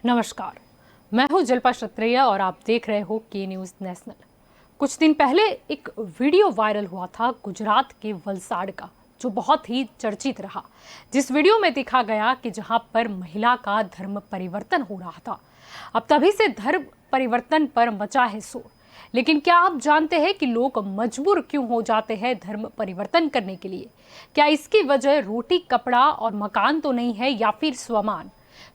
नमस्कार, मैं हूं जल्पा क्षत्रिय और आप देख रहे हो के न्यूज़ नेशनल। कुछ दिन पहले एक वीडियो वायरल हुआ था गुजरात के वलसाड का, जो बहुत ही चर्चित रहा। जिस वीडियो में दिखा गया कि जहां पर महिला का धर्म परिवर्तन हो रहा था। अब तभी से धर्म परिवर्तन पर मचा है शोर। लेकिन क्या आप जानते हैं कि लोग मजबूर क्यों हो जाते हैं धर्म परिवर्तन करने के लिए? क्या इसकी वजह रोटी, कपड़ा और मकान तो नहीं है, या फिर स्वमान?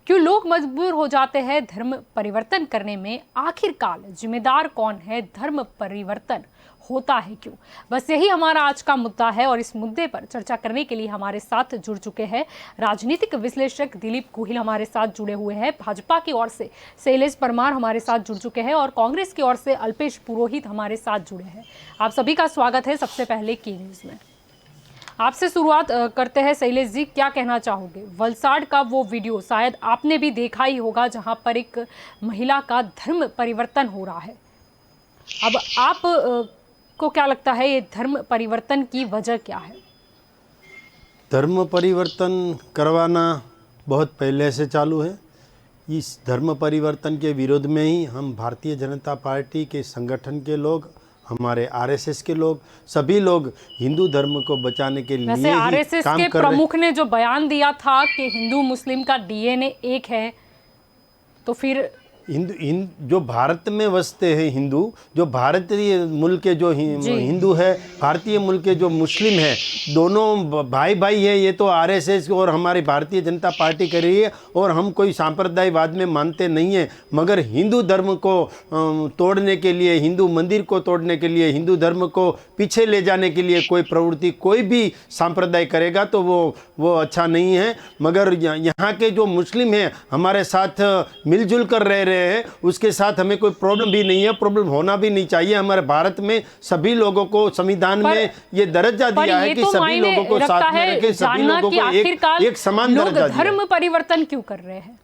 क्यों लोग मजबूर हो जाते हैं धर्म परिवर्तन करने में? आखिरकार जिम्मेदार कौन है? धर्म परिवर्तन होता है क्यों? बस यही हमारा आज का मुद्दा है और इस मुद्दे पर चर्चा करने के लिए हमारे साथ जुड़ चुके हैं राजनीतिक विश्लेषक दिलीप गोहिल हमारे साथ जुड़े हुए हैं। भाजपा की ओर से शैलेश परमार हमारे साथ जुड़ चुके हैं और कांग्रेस की ओर से अल्पेश पुरोहित हमारे साथ जुड़े हैं। आप सभी का स्वागत है सबसे पहले की न्यूज़ में। आपसे शुरुआत करते हैं। शैलेश जी, क्या कहना चाहोगे? वलसाड का वो वीडियो शायद आपने भी देखा ही होगा, जहां पर एक महिला का धर्म परिवर्तन हो रहा है। अब आप को क्या लगता है, ये धर्म परिवर्तन की वजह क्या है? धर्म परिवर्तन करवाना बहुत पहले से चालू है। इस धर्म परिवर्तन के विरोध में ही हम भारतीय जनता पार्टी के संगठन के लोग, हमारे आरएसएस के लोग, सभी लोग हिंदू धर्म को बचाने के लिए ही आरएसएस काम के कर रहे हैं। प्रमुख ने जो बयान दिया था कि हिंदू मुस्लिम का डीएनए एक है, तो फिर जो भारत में बसते हैं हिंदू, जो भारतीय मुल्क के जो हिंदू है, भारतीय मुल्क के जो मुस्लिम है, दोनों भाई भाई है। ये तो आरएसएस और हमारी भारतीय जनता पार्टी कर रही है और हम कोई सांप्रदायवाद में मानते नहीं है। मगर हिंदू धर्म को तोड़ने के लिए, हिंदू मंदिर को तोड़ने के लिए, हिंदू धर्म को पीछे ले जाने के लिए कोई प्रवृत्ति कोई भी सांप्रदाय करेगा तो वो अच्छा नहीं है। मगर यहाँ के जो मुस्लिम हैं हमारे साथ मिलजुल कर रह रहे हैं, उसके साथ हमें कोई प्रॉब्लम भी नहीं है, प्रॉब्लम होना भी नहीं चाहिए। हमारे भारत में सभी लोगों को संविधान में ये दर्जा दिया है कि सभी लोगों को साथ में रखें, सभी लोगों को एक समान दर्जा दिया। धर्म परिवर्तन क्यों कर रहे हैं?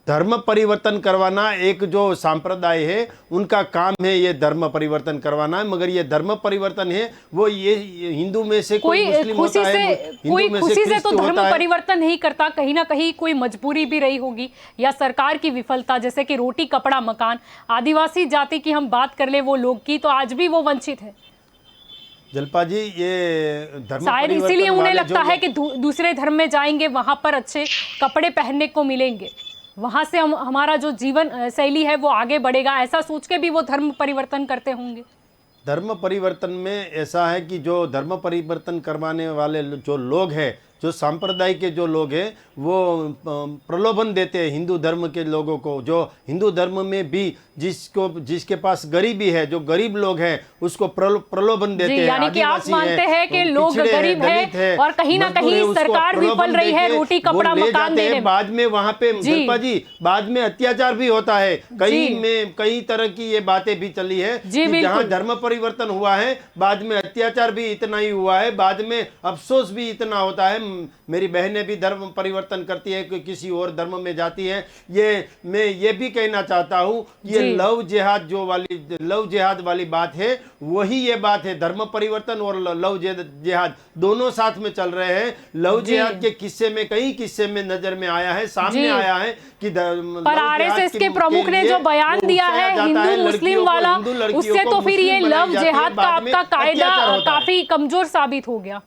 धर्म परिवर्तन करवाना एक जो सांप्रदाय है उनका काम है, ये धर्म परिवर्तन करवाना है। मगर ये धर्म परिवर्तन है वो ये हिंदू में से कोई मुस्लिम होता है, कोई खुशी से तो धर्म परिवर्तन नहीं करता। कहीं ना कहीं कोई मजबूरी भी रही होगी या सरकार की विफलता, जैसे कि रोटी, कपड़ा, मकान। आदिवासी जाति की हम बात कर ले वो लोग की, तो आज भी वो वंचित है। जल्पा जी, ये धर्म शायद इसीलिए उन्हें लगता है कि दूसरे धर्म में जाएंगे, वहां पर अच्छे कपड़े पहनने को मिलेंगे, वहां से हमारा जो जीवन शैली है वो आगे बढ़ेगा। ऐसा सोच के भी वो धर्म परिवर्तन करते होंगे। धर्म परिवर्तन में ऐसा है कि जो धर्म परिवर्तन करवाने वाले जो लोग हैं, जो सांप्रदायिक के जो लोग हैं, वो प्रलोभन देते हैं हिंदू धर्म के लोगों को। जो हिंदू धर्म में भी जिसके पास गरीबी है, जो गरीब लोग हैं, उसको प्रलोभन देते हैं। यानी कि आप मानते हैं कि लोग गरीब है और कहीं ना कहीं सरकार विफल रही है रोटी, कपड़ा, मकान देने में। बाद में वहां पे जल्पा जी, बाद में अत्याचार भी होता है। कई तरह की ये बातें भी चली है कि जहाँ धर्म परिवर्तन हुआ है बाद में अत्याचार भी इतना ही हुआ है, बाद में अफसोस भी इतना होता है। मेरी बहनें भी धर्म परिवर्तन करती है कि किसी और धर्म में जाती है। मैं ये भी कहना चाहता हूँ, ये लव जिहाद वाली बात है, वही ये बात है। धर्म परिवर्तन और लव जिहाद दोनों साथ में चल रहे हैं। लव जिहाद के किस्से में, कई किस्से में नजर में आया है, सामने आया है कि पर आरएसएस के प्रमुख ने जो बयान दिया है हिंदू मुस्लिम वाला, उससे तो फिर ये लव जिहाद का आपका कायदा काफी कमजोर साबित हो गया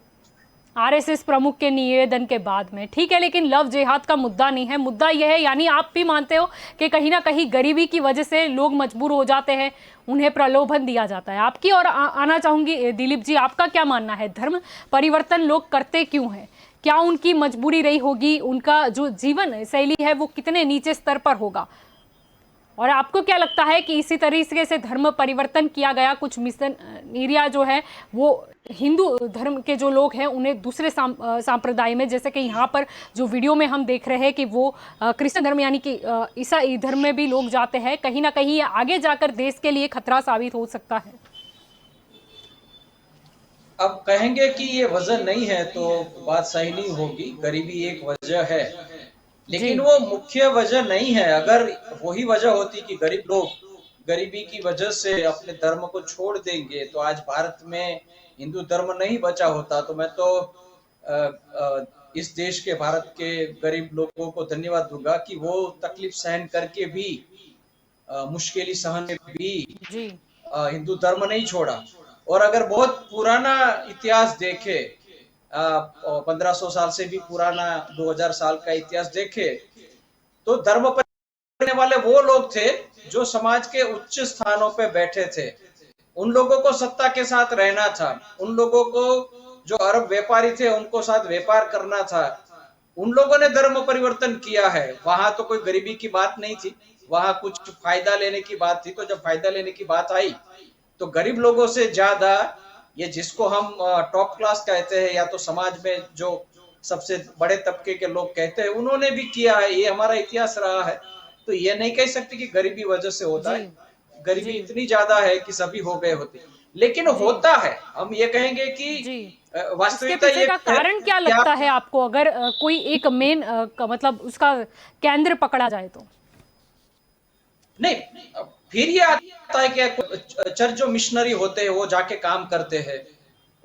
आरएसएस प्रमुख के निवेदन के बाद में। ठीक है, लेकिन लव जिहाद का मुद्दा नहीं है। मुद्दा यह है, यानी आप भी मानते हो कि कहीं ना कहीं गरीबी की वजह से लोग मजबूर हो जाते हैं, उन्हें प्रलोभन दिया जाता है। आपकी और आना चाहूंगी दिलीप जी, आपका क्या मानना है? धर्म परिवर्तन लोग करते क्यों हैं? क्या उनकी मजबूरी रही होगी? उनका जो जीवन शैली है वो कितने नीचे स्तर पर होगा? और आपको क्या लगता है कि इसी तरीके से धर्म परिवर्तन किया गया? कुछ मिशन एरिया जो है वो हिंदू धर्म के जो लोग हैं उन्हें दूसरे सांप्रदाय में, जैसे कि यहाँ पर जो वीडियो में हम देख रहे हैं कि वो क्रिश्चियन धर्म यानी कि ईसाई धर्म में भी लोग जाते हैं। कहीं ना कहीं ये आगे जाकर देश के लिए खतरा साबित हो सकता है। अब कहेंगे कि ये वजह नहीं है तो बात सही नहीं होगी। गरीबी एक वजह है, लेकिन वो मुख्य वजह नहीं है। अगर वही वजह होती कि गरीब लोग गरीबी की वजह से अपने धर्म को छोड़ देंगे तो आज भारत में हिंदू धर्म नहीं बचा होता। तो मैं तो इस देश के, भारत के गरीब लोगों को धन्यवाद दूंगा कि वो तकलीफ सहन करके भी, मुश्किलें सहन में भी जी हिंदू धर्म नहीं छोड़ा। और अगर बहुत पुराना इतिहास देखे, 1500 साल से भी पुराना, 2000 साल का इतिहास देखे, तो धर्म करने वाले वो लोग थे जो समाज के उच्च स्थानों पे बैठे थे। उन लोगों को सत्ता के साथ रहना था, उन लोगों को, जो अरब व्यापारी थे उनको साथ व्यापार करना था, उन लोगों ने धर्म परिवर्तन किया है। वहां तो कोई गरीबी की बात नहीं थी, वहां कुछ फायदा लेने की बात थी। तो जब फायदा लेने की बात आई तो गरीब लोगों से ज्यादा, ये जिसको हम टॉप क्लास कहते हैं या तो समाज में जो सबसे बड़े तबके के लोग कहते हैं, उन्होंने भी किया है। ये हमारा इतिहास रहा है। तो ये नहीं कह सकते कि गरीबी वजह से होता जी है। गरीबी जी इतनी ज्यादा है कि सभी हो गए होते, लेकिन जी होता है। हम ये कहेंगे कि जी इसके वास्तविकता पीछे ये का है कारण क्या कि लगता आप, है आपको, अगर कोई एक मेन मतलब उसका केंद्र पकड़ा जाए तो? नहीं, फिर ये आता है कि चर्च जो मिशनरी होते हैं वो जाके काम करते हैं,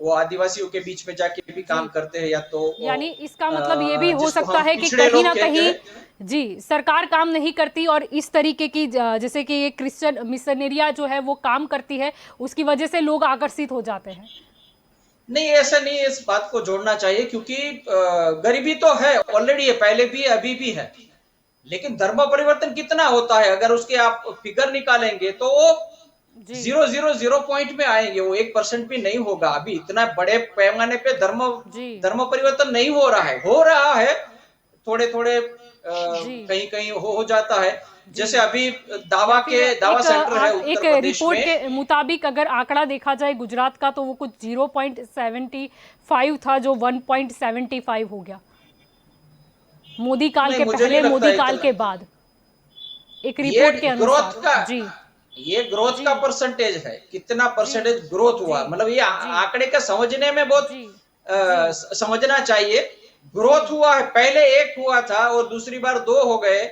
वो आदिवासियों के बीच में जाके भी काम जी, करते हैं, या तो वो, यानी इसका मतलब ये भी हो जिसको सकता हम है कि पिछड़े कहीं लोग ना कहते कहीं हैं। जी सरकार काम नहीं करती और इस तरीके की जैसे कि ये क्रिश्चियन मिशनरिया जो है वो काम करती है, उसकी वजह से लोग आकर्षित हो जाते हैं। नहीं, ऐसा नहीं है, इस बात को जोड़ना चाहिए, क्योंकि गरीबी तो है, ऑलरेडी है, पहले भी है, अभी भी है। लेकिन धर्म परिवर्तन कितना होता है, अगर उसके आप फिगर निकालेंगे तो वो जी 0.00 पॉइंट में आएंगे, वो 1% भी नहीं होगा। अभी इतना बड़े पैमाने पे धर्म जी धर्म परिवर्तन नहीं हो रहा है, हो रहा है थोड़े थोड़े, जी कहीं कहीं हो जाता है। जी जैसे अभी या फिर दावा एक सेंटर है एक उत्तर प्रदेश रिपोर्ट में। के मुताबिक अगर आंकड़ा देखा जाए गुजरात का, तो वो कुछ 0.75 था जो 1.75 हो गया मोदी काल नहीं, के मुझे नहीं पहले, लगता मोदी काल इतना। के बाद, एक ये रिपोर्ट के ग्रोथ अनुसार। का जी ये ग्रोथ जी का परसेंटेज है, कितना जी परसेंटेज ग्रोथ जी हुआ, मतलब ये जी आंकड़े का समझने में बहुत जी जी समझना चाहिए। जी ग्रोथ हुआ है, पहले एक हुआ था और दूसरी बार दो हो गए,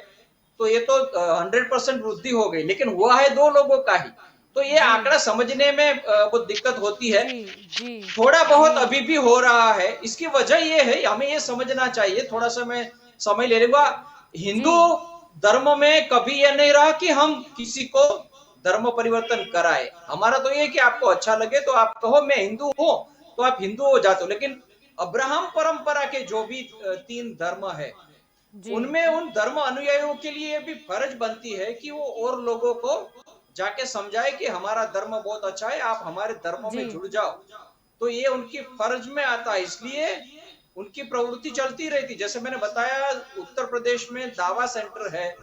तो ये तो 100% वृद्धि हो गई, लेकिन हुआ है दो लोगों का ही। तो ये जी आंकड़ा समझने में बहुत दिक्कत होती है। जी जी थोड़ा जी बहुत अभी भी हो रहा है, इसकी वजह ये है, हमें ये समझना चाहिए। थोड़ा सा मैं समय ले लूंगा। जी हिंदू धर्म में कभी यह नहीं रहा कि हम किसी को धर्म परिवर्तन कराए। हमारा तो ये कि आपको अच्छा लगे तो आप कहो मैं हिंदू हूं, तो आप हिंदू हो जाते हो। लेकिन अब्राहम परंपरा के जो भी 3 धर्म है, जी उनमें उन धर्म अनुयायियों के लिए भी फर्ज बनती है कि वो और लोगों को जाके समझाए कि हमारा धर्म बहुत अच्छा है, आप हमारे धर्म जी में जुड़ जाओ। तो ये उनकी फर्ज में आता है, इसलिए उनकी प्रवृत्ति चलती रहती। जैसे मैंने बताया, उत्तर प्रदेश में दावा सेंटर है,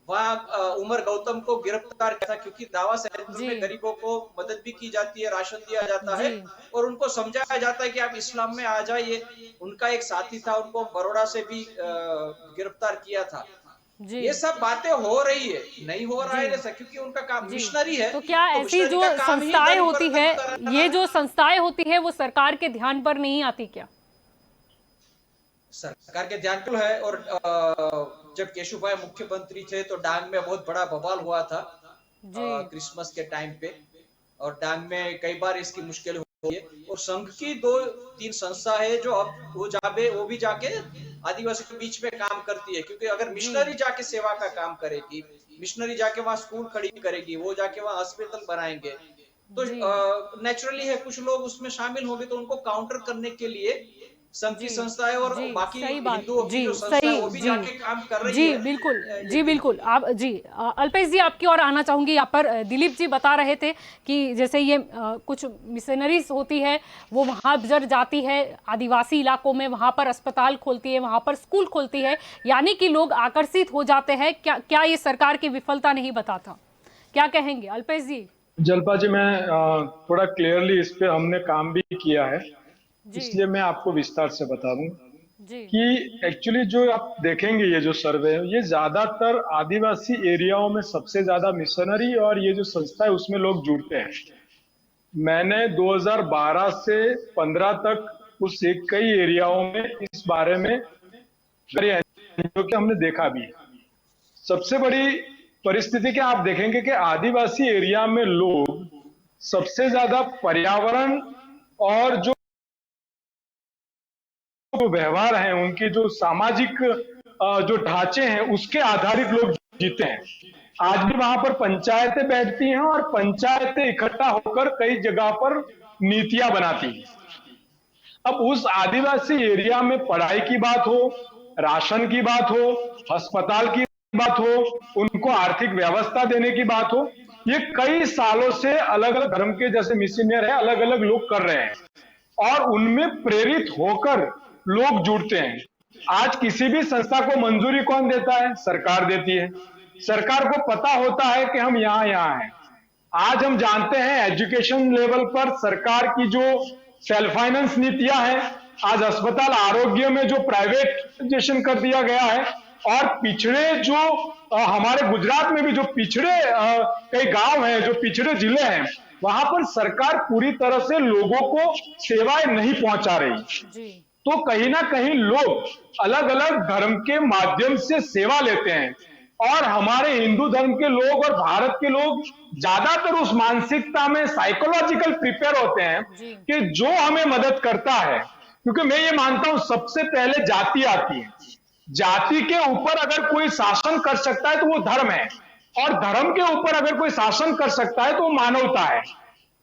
वहां उमर गौतम को गिरफ्तार किया था, क्योंकि दावा सेंटर जी में गरीबों को मदद भी की जाती है, राशन दिया जाता जी है और उनको समझाया जाता है कि आप इस्लाम में आ जाइए। उनका एक साथी था, उनको बड़ौदा से भी गिरफ्तार किया था। जी ये सब बातें हो रही है, नहीं हो रहा जी है ऐसा, क्योंकि उनका काम जी मिशनरी है। तो क्या तो ऐसी मिशनरी जो का काम ही संस्थाएं होती है, परिवर्तन कराना ये है। जो संस्थाएं होती है वो सरकार के ध्यान पर नहीं आती क्या? सरकार के ध्यान क्यों है। और जब केशुभाई मुख्यमंत्री थे तो डांग में बहुत बड़ा बवाल हुआ था, जी क्रिसमस के टाइम पे। और डांग में कई बार इसकी मुश्किल हुई है। और संघ की 2-3 संस्था है जो अब वो भी जाके आदिवासी के बीच में काम करती है, क्योंकि अगर जी मिशनरी जाके सेवा का काम करेगी, मिशनरी जाके वहां स्कूल खड़ी करेगी, वो जाके वहां हॉस्पिटल बनाएंगे, तो जी नेचुरली है कुछ लोग उसमें शामिल होंगे, तो उनको काउंटर करने के लिए संघ की जी संस्थाएं और जी बाकी सही बात, हिंदुओं की जी जो संस्था सही, है वो भी जी जाके काम कर रही जी है। बिल्कुल, जी लेकिन बिल्कुल। आप जी अल्पेश जी आपकी ओर आना चाहूंगी। यहाँ पर दिलीप जी बता रहे थे कि जैसे ये कुछ मिशनरीज होती है, वो वहाँ जब जाती है आदिवासी इलाकों में, वहाँ पर अस्पताल खोलती है, वहाँ पर स्कूल खोलती है, यानी कि लोग आकर्षित हो जाते हैं। क्या क्या ये सरकार की विफलता नहीं बताता? क्या कहेंगे अल्पेश जी? जलपा जी, मैं थोड़ा क्लियरली इस पे हमने काम भी किया है, जी इसलिए मैं आपको विस्तार से बता दूं जी कि एक्चुअली जो आप देखेंगे ये जो सर्वे है, ये ज्यादातर आदिवासी एरियाओं में सबसे ज्यादा मिशनरी और ये जो संस्था है उसमें लोग जुड़ते हैं। मैंने 2012 से 15 तक उस एक कई एरियाओं में इस बारे में जो कि हमने देखा भी है। सबसे बड़ी परिस्थिति क्या आप देखेंगे कि आदिवासी एरिया में लोग सबसे ज्यादा पर्यावरण और जो जो व्यवहार है, उनके जो सामाजिक जो ढांचे हैं, उसके आधारित लोग जीते हैं। आज भी वहां पर पंचायतें बैठती हैं और पंचायतें इकट्ठा होकर कई जगह पर नीतियां बनाती हैं। अब उस आदिवासी एरिया में पढ़ाई की बात हो, राशन की बात हो, अस्पताल की बात हो, उनको आर्थिक व्यवस्था देने की बात हो, ये कई सालों से अलग अलग धर्म के जैसे मिशनर है, अलग अलग लोग कर रहे हैं और उनमें प्रेरित होकर लोग जुड़ते हैं। आज किसी भी संस्था को मंजूरी कौन देता है? सरकार देती है। सरकार को पता होता है कि हम यहाँ हैं। आज हम जानते हैं एजुकेशन लेवल पर सरकार की जो सेल्फ फाइनेंस नीतियां हैं, आज अस्पताल आरोग्य में जो प्राइवेटाइजेशन कर दिया गया है, और पिछड़े जो हमारे गुजरात में भी जो पिछड़े कई गांव हैं, जो पिछड़े जिले हैं, वहां पर सरकार पूरी तरह से लोगों को सेवाएं नहीं पहुंचा रही। तो कहीं ना कहीं लोग अलग अलग धर्म के माध्यम से सेवा लेते हैं और हमारे हिंदू धर्म के लोग और भारत के लोग ज्यादातर उस मानसिकता में साइकोलॉजिकल प्रिपेयर होते हैं कि जो हमें मदद करता है, क्योंकि मैं ये मानता हूं सबसे पहले जाति आती है। जाति के ऊपर अगर कोई शासन कर सकता है तो वो धर्म है, और धर्म के ऊपर अगर कोई शासन कर सकता है तो वो मानवता है।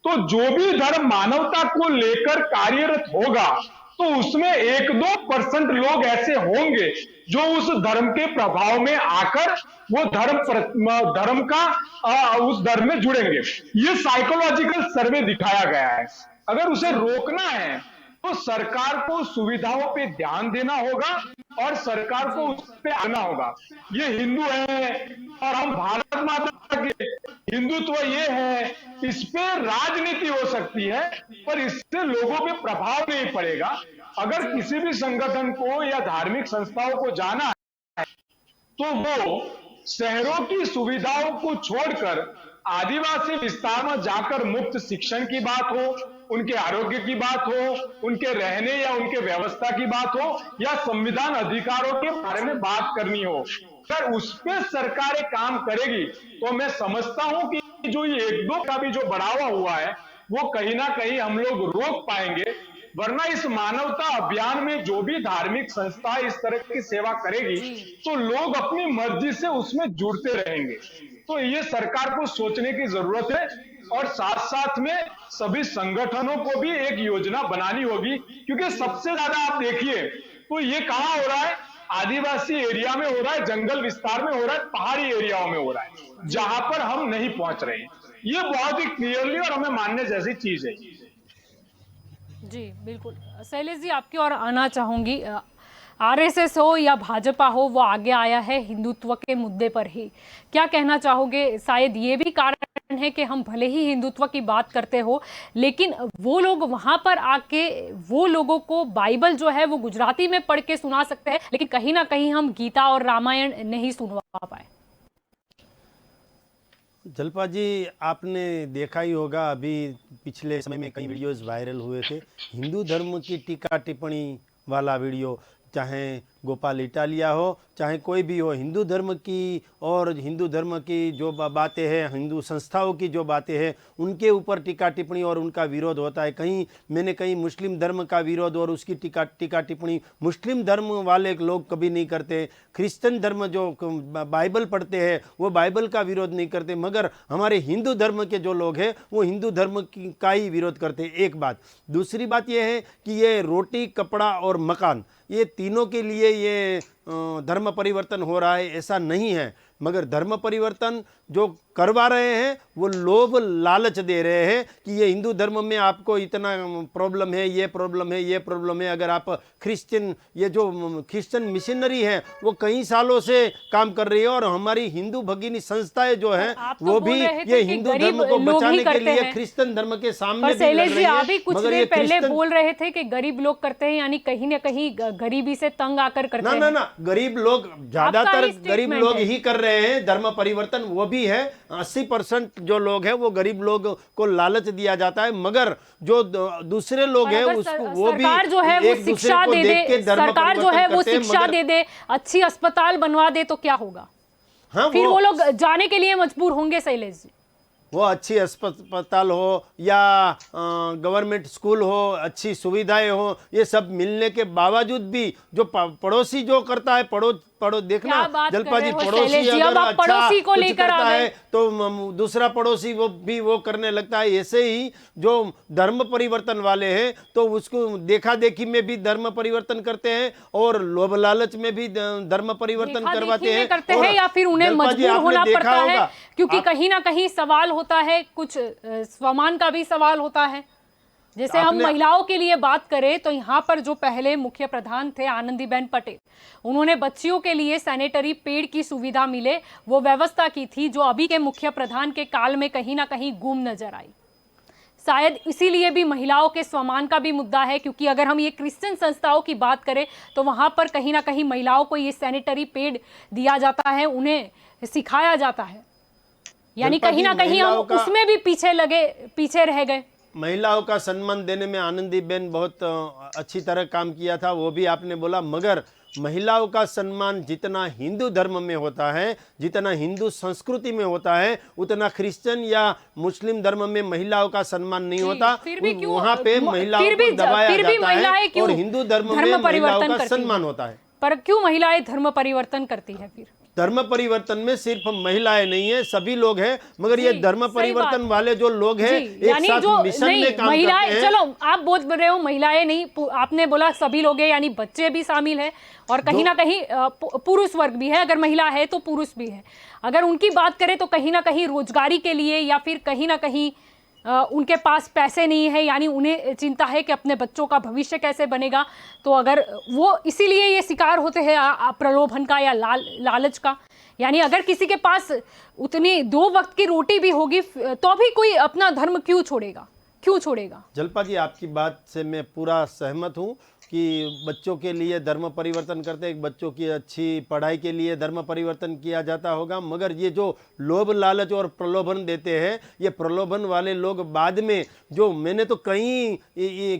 तो जो भी धर्म मानवता को लेकर कार्यरत होगा, तो उसमें 1-2% लोग ऐसे होंगे जो उस धर्म के प्रभाव में आकर वो धर्म का उस धर्म में जुड़ेंगे। ये साइकोलॉजिकल सर्वे दिखाया गया है। अगर उसे रोकना है तो सरकार को सुविधाओं पे ध्यान देना होगा और सरकार को उस पे आना होगा। ये हिंदू है और हम भारत माता के हिंदुत्व ये है, इस पे राजनीति हो सकती है पर इससे लोगों पे प्रभाव नहीं पड़ेगा। अगर किसी भी संगठन को या धार्मिक संस्थाओं को जाना है तो वो शहरों की सुविधाओं को छोड़कर आदिवासी विस्तार में जाकर मुफ्त शिक्षण की बात हो, उनके आरोग्य की बात हो, उनके रहने या उनके व्यवस्था की बात हो, या संविधान अधिकारों के बारे में बात करनी हो, अगर उस पर सरकारें काम करेगी तो मैं समझता हूं कि जो ये 1-2 का भी जो बढ़ावा हुआ है वो कहीं ना कहीं हम लोग रोक पाएंगे। वरना इस मानवता अभियान में जो भी धार्मिक संस्था इस तरह की सेवा करेगी तो लोग अपनी मर्जी से उसमें जुड़ते रहेंगे। तो ये सरकार को सोचने की जरूरत है और साथ साथ में सभी संगठनों को भी एक योजना बनानी होगी, क्योंकि सबसे ज्यादा आप देखिए तो ये कहां हो रहा है? आदिवासी एरिया में हो रहा है, जंगल विस्तार में हो रहा है, पहाड़ी एरियाओं में हो रहा है, जहां पर हम नहीं पहुंच रहे। ये बहुत ही क्लियरली और हमें मानने जैसी चीज है। जी बिल्कुल। शैलेश जी, आपकी ओर आना चाहूंगी। आरएसएस हो या भाजपा हो, वो आगे आया है हिंदुत्व के मुद्दे पर ही। क्या कहना चाहोगे? शायद ये भी कारण है कि हम भले ही हिंदुत्व की बात करते हो, लेकिन वो लोग वहां पर आके वो लोगों को बाइबल जो है वो गुजराती में पढ़ के सुना सकते हैं, लेकिन कहीं ना कहीं हम गीता और रामायण नहीं सुनवा पाए। जलपा जी, आपने देखा ही होगा अभी पिछले समय में कई वीडियोस वायरल हुए थे, हिंदू धर्म की टीका टिप्पणी वाला वीडियो, चाहे गोपाल इटालिया हो, चाहे कोई भी हो, हिंदू धर्म की और हिंदू धर्म की जो बातें हैं, हिंदू संस्थाओं की जो बातें हैं, उनके ऊपर टीका टिप्पणी और उनका विरोध होता है। कहीं मुस्लिम धर्म का विरोध और उसकी टीका टिप्पणी मुस्लिम धर्म वाले लोग कभी नहीं करते। क्रिश्चियन धर्म जो बाइबल पढ़ते हैं वो बाइबल का विरोध नहीं करते, मगर हमारे हिंदू धर्म के जो लोग हैं वो हिंदू धर्म का ही विरोध करते हैं। एक बात। दूसरी बात यह है कि ये रोटी, कपड़ा और मकान, ये तीनों के लिए ये धर्म परिवर्तन हो रहा है, ऐसा नहीं है। मगर धर्म परिवर्तन जो करवा रहे हैं वो लोभ लालच दे रहे हैं कि ये हिंदू धर्म में आपको इतना प्रॉब्लम है, ये प्रॉब्लम है, ये प्रॉब्लम है। अगर आप क्रिश्चियन, ये जो क्रिश्चियन मिशनरी है वो कई सालों से काम कर रही है और हमारी हिंदू भगिनी संस्थाएं जो है वो भी ये हिंदू धर्म को बचाने के लिए क्रिश्चियन धर्म के सामने भी लड़ रही है। आप ही कुछ देर पहले बोल रहे थे कि गरीब लोग करते हैं, यानी कहीं ना कहीं गरीबी से तंग आकर करते हैं। ना, गरीब लोग, ज्यादातर गरीब लोग ही कर रहे हैं धर्म परिवर्तन। वो भी है 80% जो लोग हैं वो गरीब लोग को लालच दिया जाता है, मगर जो दूसरे लोग हैं उसको वो भी सरकार जो है वो शिक्षा दे दे, सरकार जो है वो शिक्षा दे दे, अच्छी अस्पताल बनवा दे तो क्या होगा? हाँ, फिर वो लोग जाने के लिए मजबूर होंगे। शैलेश जी, वो अच्छी अस्पताल हो या गवर्नमेंट स्कूल हो, अच्छी सुविधाएं हो, ये सब मिलने के बावजूद भी जो पड़ोसी जो करता है, पड़ो देखना जलपा जी, पड़ोसी अगर अच्छा पड़ोसी को कुछ लेकर करता है तो दूसरा पड़ोसी वो करने लगता है। ऐसे ही जो धर्म परिवर्तन वाले हैं तो उसको देखा देखी में भी धर्म परिवर्तन करते हैं और लोभ लालच में भी धर्म परिवर्तन करवाते हैं, या फिर उन्हें मजबूर होना पड़ता है, क्योंकि कहीं ना कहीं सवाल होता है, कुछ सम्मान का भी सवाल होता है। जैसे हम महिलाओं के लिए बात करें तो यहाँ पर जो पहले मुख्य प्रधान थे आनंदीबेन पटेल, उन्होंने बच्चियों के लिए सैनिटरी पैड की सुविधा मिले वो व्यवस्था की थी, जो अभी के मुख्य प्रधान के काल में कहीं ना कहीं गुम नजर आई। शायद इसीलिए भी महिलाओं के सम्मान का भी मुद्दा है, क्योंकि अगर हम ये क्रिश्चियन संस्थाओं की बात करें तो वहाँ पर कहीं ना कहीं महिलाओं को ये सैनिटरी पैड दिया जाता है, उन्हें सिखाया जाता है, यानी कहीं ना कहीं हम उसमें भी पीछे रह गए। महिलाओं का सम्मान देने में आनंदीबेन बहुत अच्छी तरह काम किया था, वो भी आपने बोला, मगर महिलाओं का सम्मान जितना हिंदू धर्म में होता है, जितना हिंदू संस्कृति में होता है, उतना क्रिश्चियन या मुस्लिम धर्म में महिलाओं का सम्मान नहीं होता। वहाँ पे महिलाओं को दबाया जाता है और हिंदू धर्म में महिलाओं का सम्मान होता है। पर क्यों महिलाएं धर्म परिवर्तन करती है? फिर धर्म परिवर्तन में सिर्फ महिलाएं नहीं है, सभी लोग हैं, मगर ये धर्म परिवर्तन वाले जो लोग हैं एक साथ मिशन में काम करते हैं। चलो आप बोल रहे हो महिलाएं नहीं, आपने बोला सभी लोग हैं, यानी बच्चे भी शामिल है और कहीं ना कहीं पुरुष वर्ग भी है, अगर महिला है तो पुरुष भी है। अगर उनकी बात करें तो कहीं ना कहीं रोजगारी के लिए या फिर कहीं ना कहीं उनके पास पैसे नहीं है, यानी उन्हें चिंता है कि अपने बच्चों का भविष्य कैसे बनेगा, तो अगर वो इसीलिए ये शिकार होते हैं प्रलोभन का या लालच का। यानी अगर किसी के पास उतनी 2 वक्त की रोटी भी होगी तो भी कोई अपना धर्म क्यों छोड़ेगा? जलपा जी, आपकी बात से मैं पूरा सहमत हूँ कि बच्चों के लिए धर्म परिवर्तन करते हैं, बच्चों की अच्छी पढ़ाई के लिए धर्म परिवर्तन किया जाता होगा, मगर ये जो लोभ लालच और प्रलोभन देते हैं, ये प्रलोभन वाले लोग बाद में, जो मैंने तो कई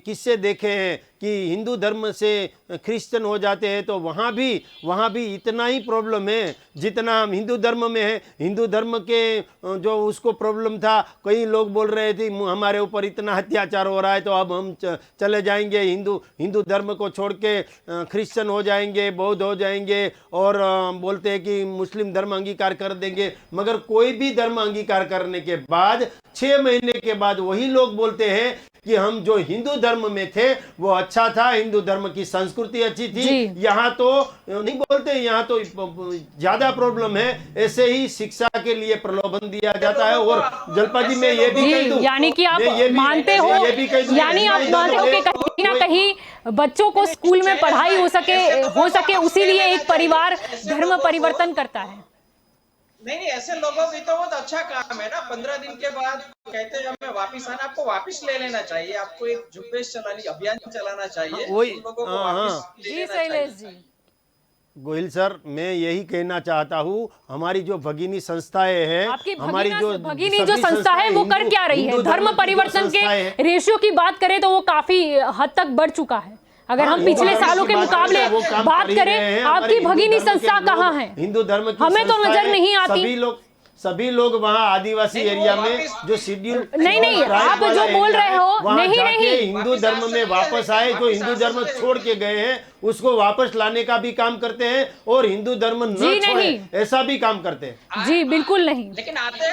किस्से देखे हैं कि हिंदू धर्म से क्रिश्चियन हो जाते हैं तो वहाँ भी इतना ही प्रॉब्लम है जितना हम हिंदू धर्म में है। हिंदू धर्म के जो उसको प्रॉब्लम था, कई लोग बोल रहे थे हमारे ऊपर इतना अत्याचार हो रहा है तो अब हम चले जाएंगे, हिंदू धर्म को छोड़ के क्रिश्चियन हो जाएंगे, बौद्ध हो जाएंगे, और बोलते हैं कि मुस्लिम धर्म अंगीकार कर देंगे। मगर कोई भी धर्म अंगीकार करने के बाद 6 महीने के बाद वही लोग बोलते हैं कि हम जो हिंदू धर्म में थे वो अच्छा था, हिंदू धर्म की संस्कृति अच्छी थी। यहाँ तो नहीं बोलते, यहाँ तो ज्यादा प्रॉब्लम है। ऐसे ही शिक्षा के लिए प्रलोभन दिया जाता है। और जलपा जी, मैं ये भी कह दूं, यानी कि आप मानते हो, यानी आप मानते हो कि कहीं ना कहीं बच्चों को स्कूल में पढ़ाई हो सके उसीलिए एक परिवार धर्म परिवर्तन करता है। नहीं, ऐसे लोगों की तो बहुत अच्छा काम है ना। 15 दिन के बाद कहते हैं हमें वापिस आना, आपको वापिस ले लेना चाहिए, आपको एक झुंबेश अभियान चलाना चाहिए, वही लोगों को वापिस ले लेना चाहिए। गोहिल सर, मैं यही कहना चाहता हूँ, हमारी जो भगिनी संस्थाएं हैं, हमारी जो भगिनी जो संस्था है वो कर क्या रही है? धर्म परिवर्तन के रेशियो की बात करें तो वो काफी हद तक बढ़ चुका है। अगर हम पिछले सालों के मुकाबले बात करें, आपकी भगिनी संस्था कहाँ है? हिंदू धर्म की हमें तो नजर नहीं आती। सभी लोग वहाँ आदिवासी एरिया में जो शेड्यूल नहीं, आप जो बोल रहे हो, नहीं हिंदू धर्म में वापस आए, जो हिंदू धर्म छोड़ के गए हैं उसको वापस लाने का भी काम करते हैं, और हिंदू धर्म न छोड़े ऐसा भी काम करते हैं। जी बिल्कुल नहीं, लेकिन आते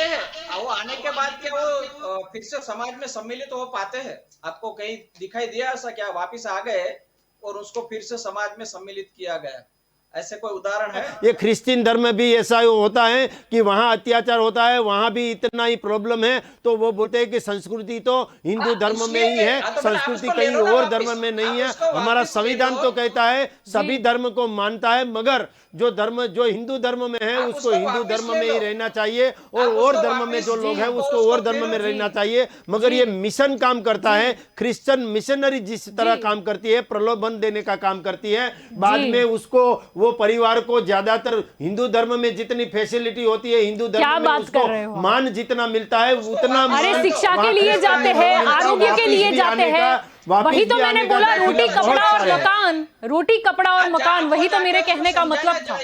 हैं वो आने के बाद क्या वो फिर से समाज में सम्मिलित हो पाते हैं? आपको कहीं दिखाई दिया ऐसा क्या वापिस आ गए और उसको फिर से समाज में सम्मिलित किया गया? ऐसे कोई उदाहरण है? ये क्रिश्चियन धर्म में भी ऐसा होता है कि वहाँ अत्याचार होता है, वहाँ भी इतना ही प्रॉब्लम है, तो वो बोलते हैं कि संस्कृति तो हिंदू धर्म में ही है, संस्कृति कहीं और धर्म में नहीं है। हमारा संविधान तो कहता है सभी धर्म को मानता है, मगर जो हिंदू धर्म में है उसको हिंदू धर्म में ही रहना चाहिए, और धर्म में जो लोग हैं उसको और धर्म में रहना चाहिए। मगर ये मिशन काम करता है, क्रिश्चियन मिशनरी जिस तरह काम करती है, प्रलोभन देने का काम करती है, बाद में उसको वो परिवार को ज्यादातर हिंदू धर्म में जितनी फैसिलिटी होती है, हिंदू धर्म में उसको मान जितना मिलता है उतना, अरे शिक्षा के लिए जाते हैं, आरोग्य के लिए जाते हैं, वही तो मैंने बोला, रोटी कपड़ा और मकान, रोटी कपड़ा और मकान, वही तो मेरे कहने का मतलब था।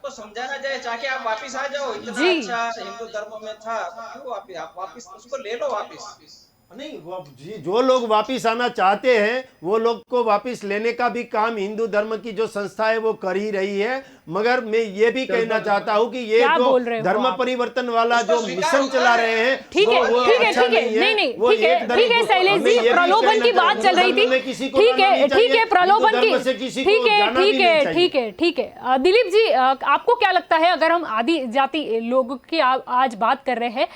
आपको समझाना जाए, चाहे आप वापिस आ जाओ, इतना जी। अच्छा हिंदू धर्म में था, क्यों आप वापिस उसको ले लो वापिस। नहीं, वो जो लोग वापिस आना चाहते हैं वो लोग को वापिस लेने का भी काम हिंदू धर्म की जो संस्था है वो कर ही रही है। मगर मैं ये भी कहना चाहता हूँ कि ये क्या जो बोल रहे हो धर्म आप? परिवर्तन वाला उसको जो स्वीकार मिशन होता चला है। रहे हैं ठीक है, वो ठीक है, अच्छा ठीक है, नहीं है। नहीं, नहीं, वो ठीक है, एक धर्म ठीक है, को- शैलेश हमें जी, ये भी प्रलोभन कहना की बात चाहिए, चल रही हिंदू थी। धर्म में किसी को ठीक लाना है, नहीं ठीक चाहिए, है, प्रलोभन हिंदू की, धर्म से किसी को ठीक है, जाना भी ठीक नहीं है, चाहिए। ठीक है, ठीक है। दिलीप जी, आपको क्या लगता है, अगर हम आदि जाति लोगों की आज बात कर रहे हैं,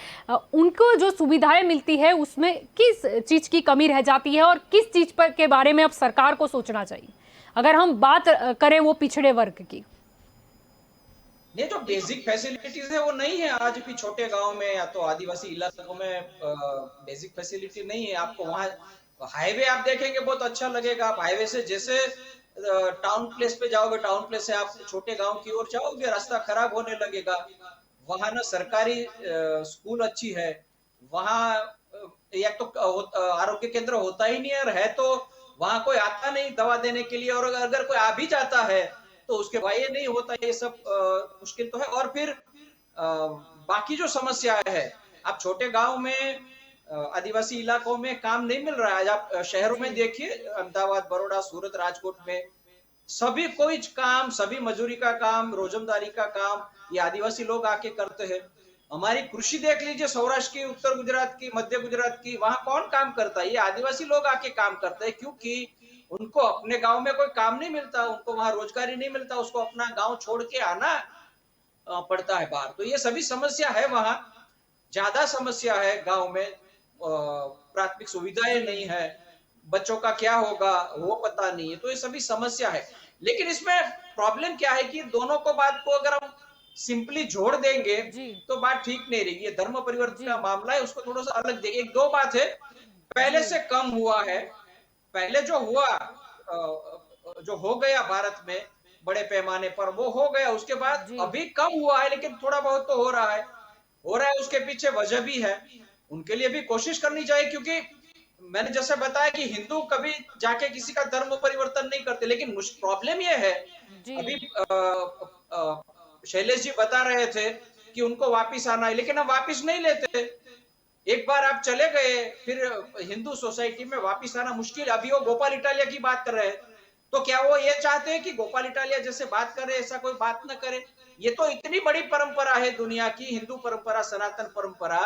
उनको जो सुविधाएं मिलती है उसमें किस चीज की कमी रह जाती है और किस चीज पर के बारे में अब सरकार को सोचना चाहिए, अगर हम बात करें वो पिछड़े वर्ग की? ये जो बेसिक फैसिलिटीज है वो नहीं है आज भी छोटे गांव में या तो आदिवासी इलाकों में। बेसिक फैसिलिटी नहीं है। आपको वहां हाईवे आप देखेंगे बहुत अच्छा लगेगा। आप हाईवे से जैसे टाउन प्लेस पे जाओगे, टाउन प्लेस से आप छोटे गांव की ओर जाओगे, रास्ता खराब होने लगेगा। वहां ना सरकारी स्कूल अच्छी है, वहां या तो आरोग्य केंद्र होता ही नहीं है, और है तो वहां कोई आता नहीं दवा देने के लिए, और अगर कोई आ भी जाता है तो उसके बाद ये नहीं होता। ये सब मुश्किल तो है। और फिर बाकी जो समस्या है, आप छोटे गांव में आदिवासी इलाकों में काम नहीं मिल रहा है। आज आप शहरों में देखिए, अहमदाबाद, बड़ौदा, सूरत, राजकोट में सभी कोई काम, सभी मजदूरी का काम, रोजमदारी का काम ये आदिवासी लोग आके करते हैं। हमारी कृषि देख लीजिए, सौराष्ट्र की, उत्तर गुजरात की, मध्य गुजरात की, वहां कौन काम करता है? ये आदिवासी लोग आके काम करते हैं, क्योंकि उनको अपने गांव में कोई काम नहीं मिलता, उनको वहां रोजगारी नहीं मिलता, उसको अपना गांव छोड़ के आना पड़ता है बाहर। तो ये सभी समस्या है वहां। ज्यादा समस्या है गांव में, प्राथमिक सुविधाएं नहीं है, बच्चों का क्या होगा वो पता नहीं है। तो ये सभी समस्या है। लेकिन इसमें प्रॉब्लम क्या है कि दोनों को बात को अगर हम सिंपली जोड़ देंगे जी। तो बात ठीक नहीं रहेगी। ये धर्म परिवर्तन जी। का मामला है, उसको थोड़ा सा अलग देखें। एक दो बात है, पहले से कम हुआ है। पहले जो हुआ, जो हो गया भारत में बड़े पैमाने पर, वो हो गया। उसके बाद जी। अभी कम हुआ है, लेकिन थोड़ा बहुत तो हो रहा है। हो रहा है, उसके पीछे वजह भी है। उनके लिए भी कोशिश करनी चाहिए, क्योंकि मैंने जैसे बताया कि हिंदू कभी जाके किसी का धर्म परिवर्तन नहीं करते। लेकिन प्रॉब्लम ये है, जी। अभी शैलेश जी बता रहे थे कि उनको वापिस आना है, लेकिन हम वापिस नहीं लेते। एक बार आप चले गए, फिर हिंदू सोसाइटी में वापिस आना मुश्किल। अभी वो गोपाल इटालिया की बात कर रहे हैं, तो क्या वो ये चाहते हैं कि गोपाल इटालिया जैसे बात करे ऐसा कोई बात न करे? ये तो इतनी बड़ी परंपरा है दुनिया की, हिंदू परंपरा, सनातन परंपरा,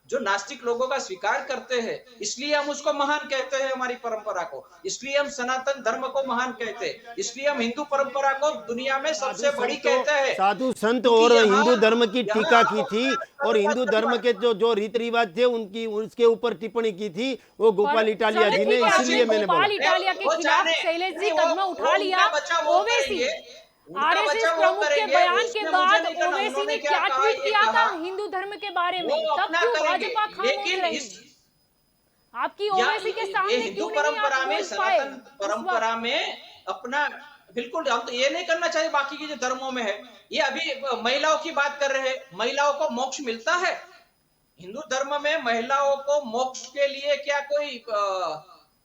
जो नास्तिक लोगों का स्वीकार करते हैं। इसलिए हम उसको महान कहते हैं, हमारी परंपरा को। इसलिए हम सनातन धर्म को महान कहते हैं। इसलिए हम हिंदू परंपरा को दुनिया में सबसे बड़ी कहते हैं। साधु संत क्योंकि और यहाँ हिंदू धर्म की यहाँ टीका आप की थी, अपना और हिंदू धर्म के जो जो रीति रिवाज थे उनकी उसके ऊपर टिप्पणी की थी वो गोपाल इटालिया चलो जी ने, ठीक है, इसीलिए आपने मैंने बोला। गोपाल इटालिया के वो खिलाफ जाने, शैलेश जी नहीं, कदम वो उठा लिया। उनका बच्चा वो ओवैसी, करेंगे, उनका आरएसएस बच्चा वो प्रमुख के करेंगे, बयान के उसमें बाद मुझे नहीं करना। ओवैसी उन्होंने ने क्या क्या कहा, ट्वीट ये किया था कहा, हिंदू धर्म के बारे में, वो तब अपना क्यों करेंगे। भाजपा खामोश लेकिन रही? आपकी या ओवैसी के ये सामने हिंदू क्यों नहीं परंपरा आप में, बोल पाए सनातन उस परंपरा वक्त? में अपना, बिल्कुल हम तो ये नहीं करना चाहिए बाकी के जो धर्मों में है। ये अभी महिलाओं की बात कर रहे हैं, महिलाओं को मोक्ष मिलता है हिंदू धर्म में? महिलाओं को मोक्ष के लिए क्या कोई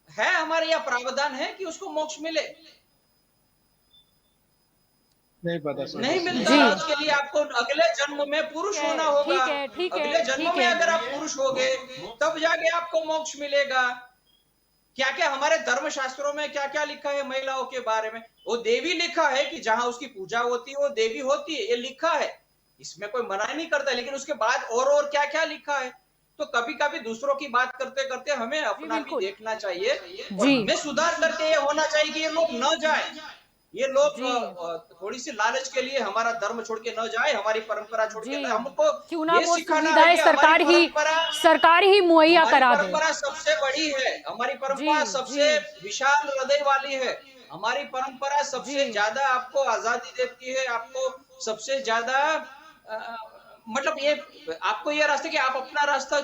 है हमारे यहाँ प्रावधान है कि उसको मोक्ष मिले? नहीं पता सर। नहीं मिलता। जी। उसके लिए आपको अगले जन्म में पुरुष होना होगा। ठीक है, ठीक है, अगले जन्म ठीक में है। अगर आप पुरुष हो गए तब जाके आपको मोक्ष मिलेगा। क्या क्या हमारे धर्म शास्त्रों में क्या क्या लिखा है महिलाओं के बारे में? वो देवी लिखा है कि जहां उसकी पूजा होती है वो देवी होती है, ये लिखा है, इसमें कोई मना नहीं करता। लेकिन उसके बाद और क्या क्या लिखा है? तो कभी कभी दूसरों की बात करते करते हमें अपना भी बिल्कुल। देखना चाहिए, और जी। हमें सुधार करके ये होना चाहिए कि ये लोग न जाए। ये लोग जी। थोड़ी सी लालच के लिए हमारा धर्म छोड़ के न जाए, हमारी परंपरा छोड़ के जी, हमको क्यों ना ये वो सिखाना है सुविधाएं कि हमारी सरकार ही मुहैया हमारी करा दे। परंपरा सबसे बड़ी है। हमारी परंपरा जी, सबसे जी। विशाल हृदय वाली है। हमारी परंपरा सबसे जी। ज्यादा आपको आजादी देती है, आपको सबसे ज्यादा मतलब ये आपको ये रास्ता कि आप अपना रास्ता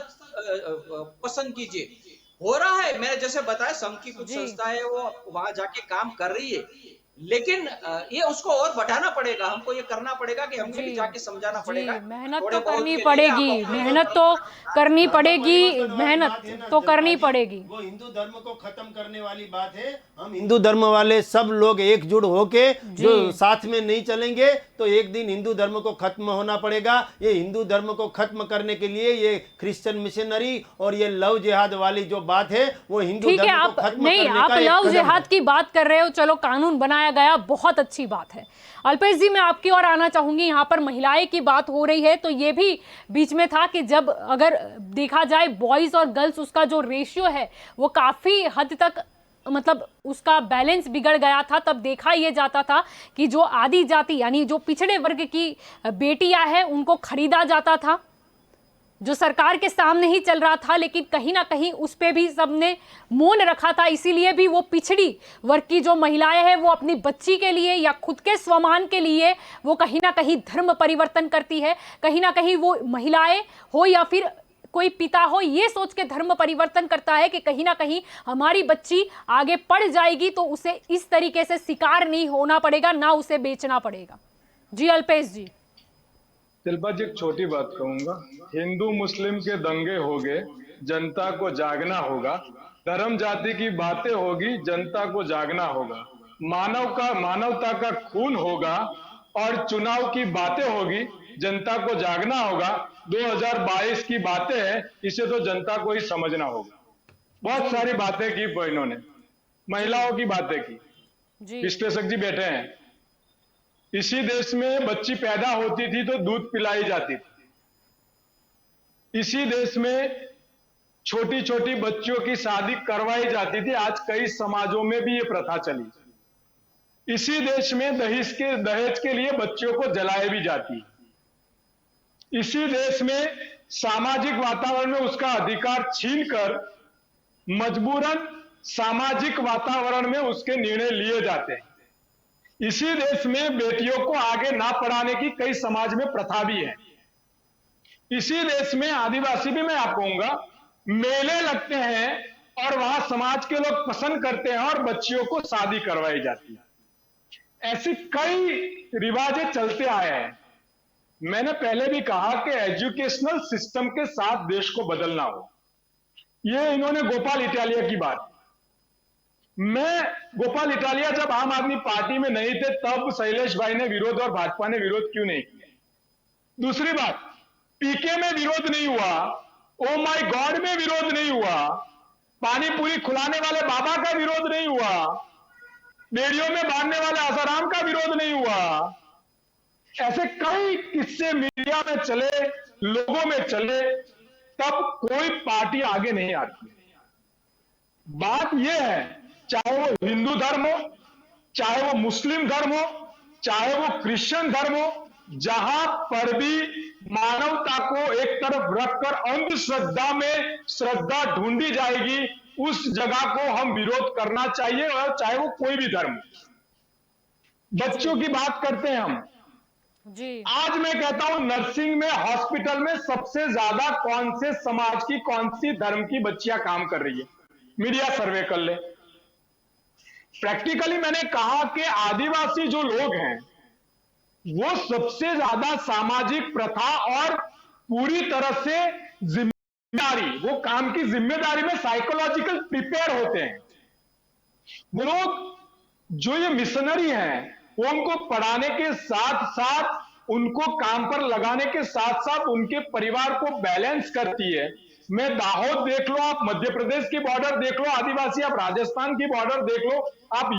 पसंद कीजिए। हो रहा है, मैंने जैसे बताया, संघ की कुछ जी। संस्था है वो वहां जाके काम कर रही है। लेकिन ये उसको और बढ़ाना पड़ेगा, हमको ये करना पड़ेगा कि हमने भी जी जाके समझाना जी, पड़ेगा। मेहनत थोड़े तो बहुत करनी के लिए आप पड़ेगी, अपने मेहनत तो करनी धर्म पड़ेगी, परिवर्तनवादी मेहनत बात है ना तो करनी जलपा जी, पड़ेगी। वो हिंदू धर्म को खत्म करने वाली बात है। हम हिंदू धर्म वाले सब लोग एकजुट होके जी जो साथ में नहीं चलेंगे तो एक दिन हिंदू धर्म को खत्म होना पड़ेगा। ये हिंदू धर्म को खत्म करने के लिए ये क्रिश्चियन मिशनरी और ये लव जिहाद वाली जो बात है वो हिंदू ठीक है, धर्म को आप खत्म नहीं, करने आप का एक लव कदम जिहाद है। की बात कर रहे हो, चलो कानून बनाया गया, बहुत अच्छी बात है। अल्पेश जी, मैं आपकी ओर आना चाहूंगी। यहाँ पर महिलाएं की बात हो रही है, तो ये भी बीच में था कि जब अगर देखा जाए बॉयज और गर्ल्स, उसका जो रेशियो है वो काफी हद तक, मतलब उसका बैलेंस बिगड़ गया था। तब देखा यह जाता था कि जो आदि जाति यानी जो पिछड़े वर्ग की बेटियां हैं उनको खरीदा जाता था, जो सरकार के सामने ही चल रहा था, लेकिन कहीं ना कहीं उस पे भी सबने मौन रखा था। इसीलिए भी वो पिछड़ी वर्ग की जो महिलाएं हैं वो अपनी बच्ची के लिए या खुद के स्वमान के लिए वो कहीं ना कहीं धर्म परिवर्तन करती है। कहीं ना कहीं वो महिलाएं हो या फिर कोई पिता हो, ये सोच के धर्म परिवर्तन करता है कि कहीं ना कहीं हमारी बच्ची आगे पढ़ जाएगी तो उसे इस तरीके से शिकार नहीं होना पड़ेगा, ना उसे बेचना पड़ेगा। जी अल्पेश जी। शिल्पा जी, एक छोटी बात कहूंगा। हिंदू मुस्लिम के दंगे हो गए, जनता को जागना होगा। धर्म जाति की बातें होगी, जनता को जागना होगा। मानवता का खून होगा और चुनाव की बातें होगी, जनता को जागना होगा। 2022 की बातें हैं, इसे तो जनता को ही समझना होगा। बहुत जी सारी बातें की बहनों ने, जी महिलाओं की बातें की। जी विश्लेषक जी बैठे हैं। इसी देश में बच्ची पैदा होती थी तो दूध पिलाई जाती थी। इसी देश में छोटी छोटी बच्चियों की शादी करवाई जाती थी। आज कई समाजों में भी ये प्रथा चली। इसी देश में दहेज के लिए बच्चियों को जलाए भी जाती है। इसी देश में सामाजिक वातावरण में उसका अधिकार छीनकर मजबूरन सामाजिक वातावरण में उसके निर्णय लिए जाते हैं। इसी देश में बेटियों को आगे ना पढ़ाने की कई समाज में प्रथा भी है। इसी देश में आदिवासी भी, मैं आप कहूंगा, मेले लगते हैं और वहां समाज के लोग पसंद करते हैं और बच्चियों को शादी करवाई जाती है। ऐसी कई रिवाजें चलते आए हैं। मैंने पहले भी कहा कि एजुकेशनल सिस्टम के साथ देश को बदलना हो। ये इन्होंने गोपाल इटालिया की बात, मैं गोपाल इटालिया जब आम आदमी पार्टी में नहीं थे तब शैलेश भाई ने विरोध और भाजपा ने विरोध क्यों नहीं किया? दूसरी बात, पीके में विरोध नहीं हुआ, ओ माय गॉड में विरोध नहीं हुआ, पानी पूरी खुलाने वाले बाबा का विरोध नहीं हुआ, बेड़ियों में बांधने वाले आसाराम का विरोध नहीं हुआ। ऐसे कई किस्से मीडिया में चले, लोगों में चले, तब कोई पार्टी आगे नहीं आती। बात यह है, चाहे वो हिंदू धर्म हो, चाहे वो मुस्लिम धर्म हो, चाहे वो क्रिश्चियन धर्म हो, जहां पर भी मानवता को एक तरफ रखकर अंधश्रद्धा में श्रद्धा ढूंढी जाएगी, उस जगह को हम विरोध करना चाहिए, और चाहे वो कोई भी धर्म। बच्चों की बात करते हैं हम। जी आज मैं कहता हूं, नर्सिंग में, हॉस्पिटल में सबसे ज्यादा कौन से समाज की, कौन सी धर्म की बच्चियां काम कर रही है? मीडिया सर्वे कर ले। प्रैक्टिकली मैंने कहा कि आदिवासी जो लोग हैं वो सबसे ज्यादा सामाजिक प्रथा और पूरी तरह से जिम्मेदारी, वो काम की जिम्मेदारी में साइकोलॉजिकल प्रिपेयर होते हैं। वो लोग जो ये मिशनरी हैं वो उनको पढ़ाने के साथ साथ, उनको काम पर लगाने के साथ साथ उनके परिवार को बैलेंस करती है। मैं दाहोद देख लो, आप मध्य प्रदेश की बॉर्डर देख लो आदिवासी, आप राजस्थान की बॉर्डर देख लो, आप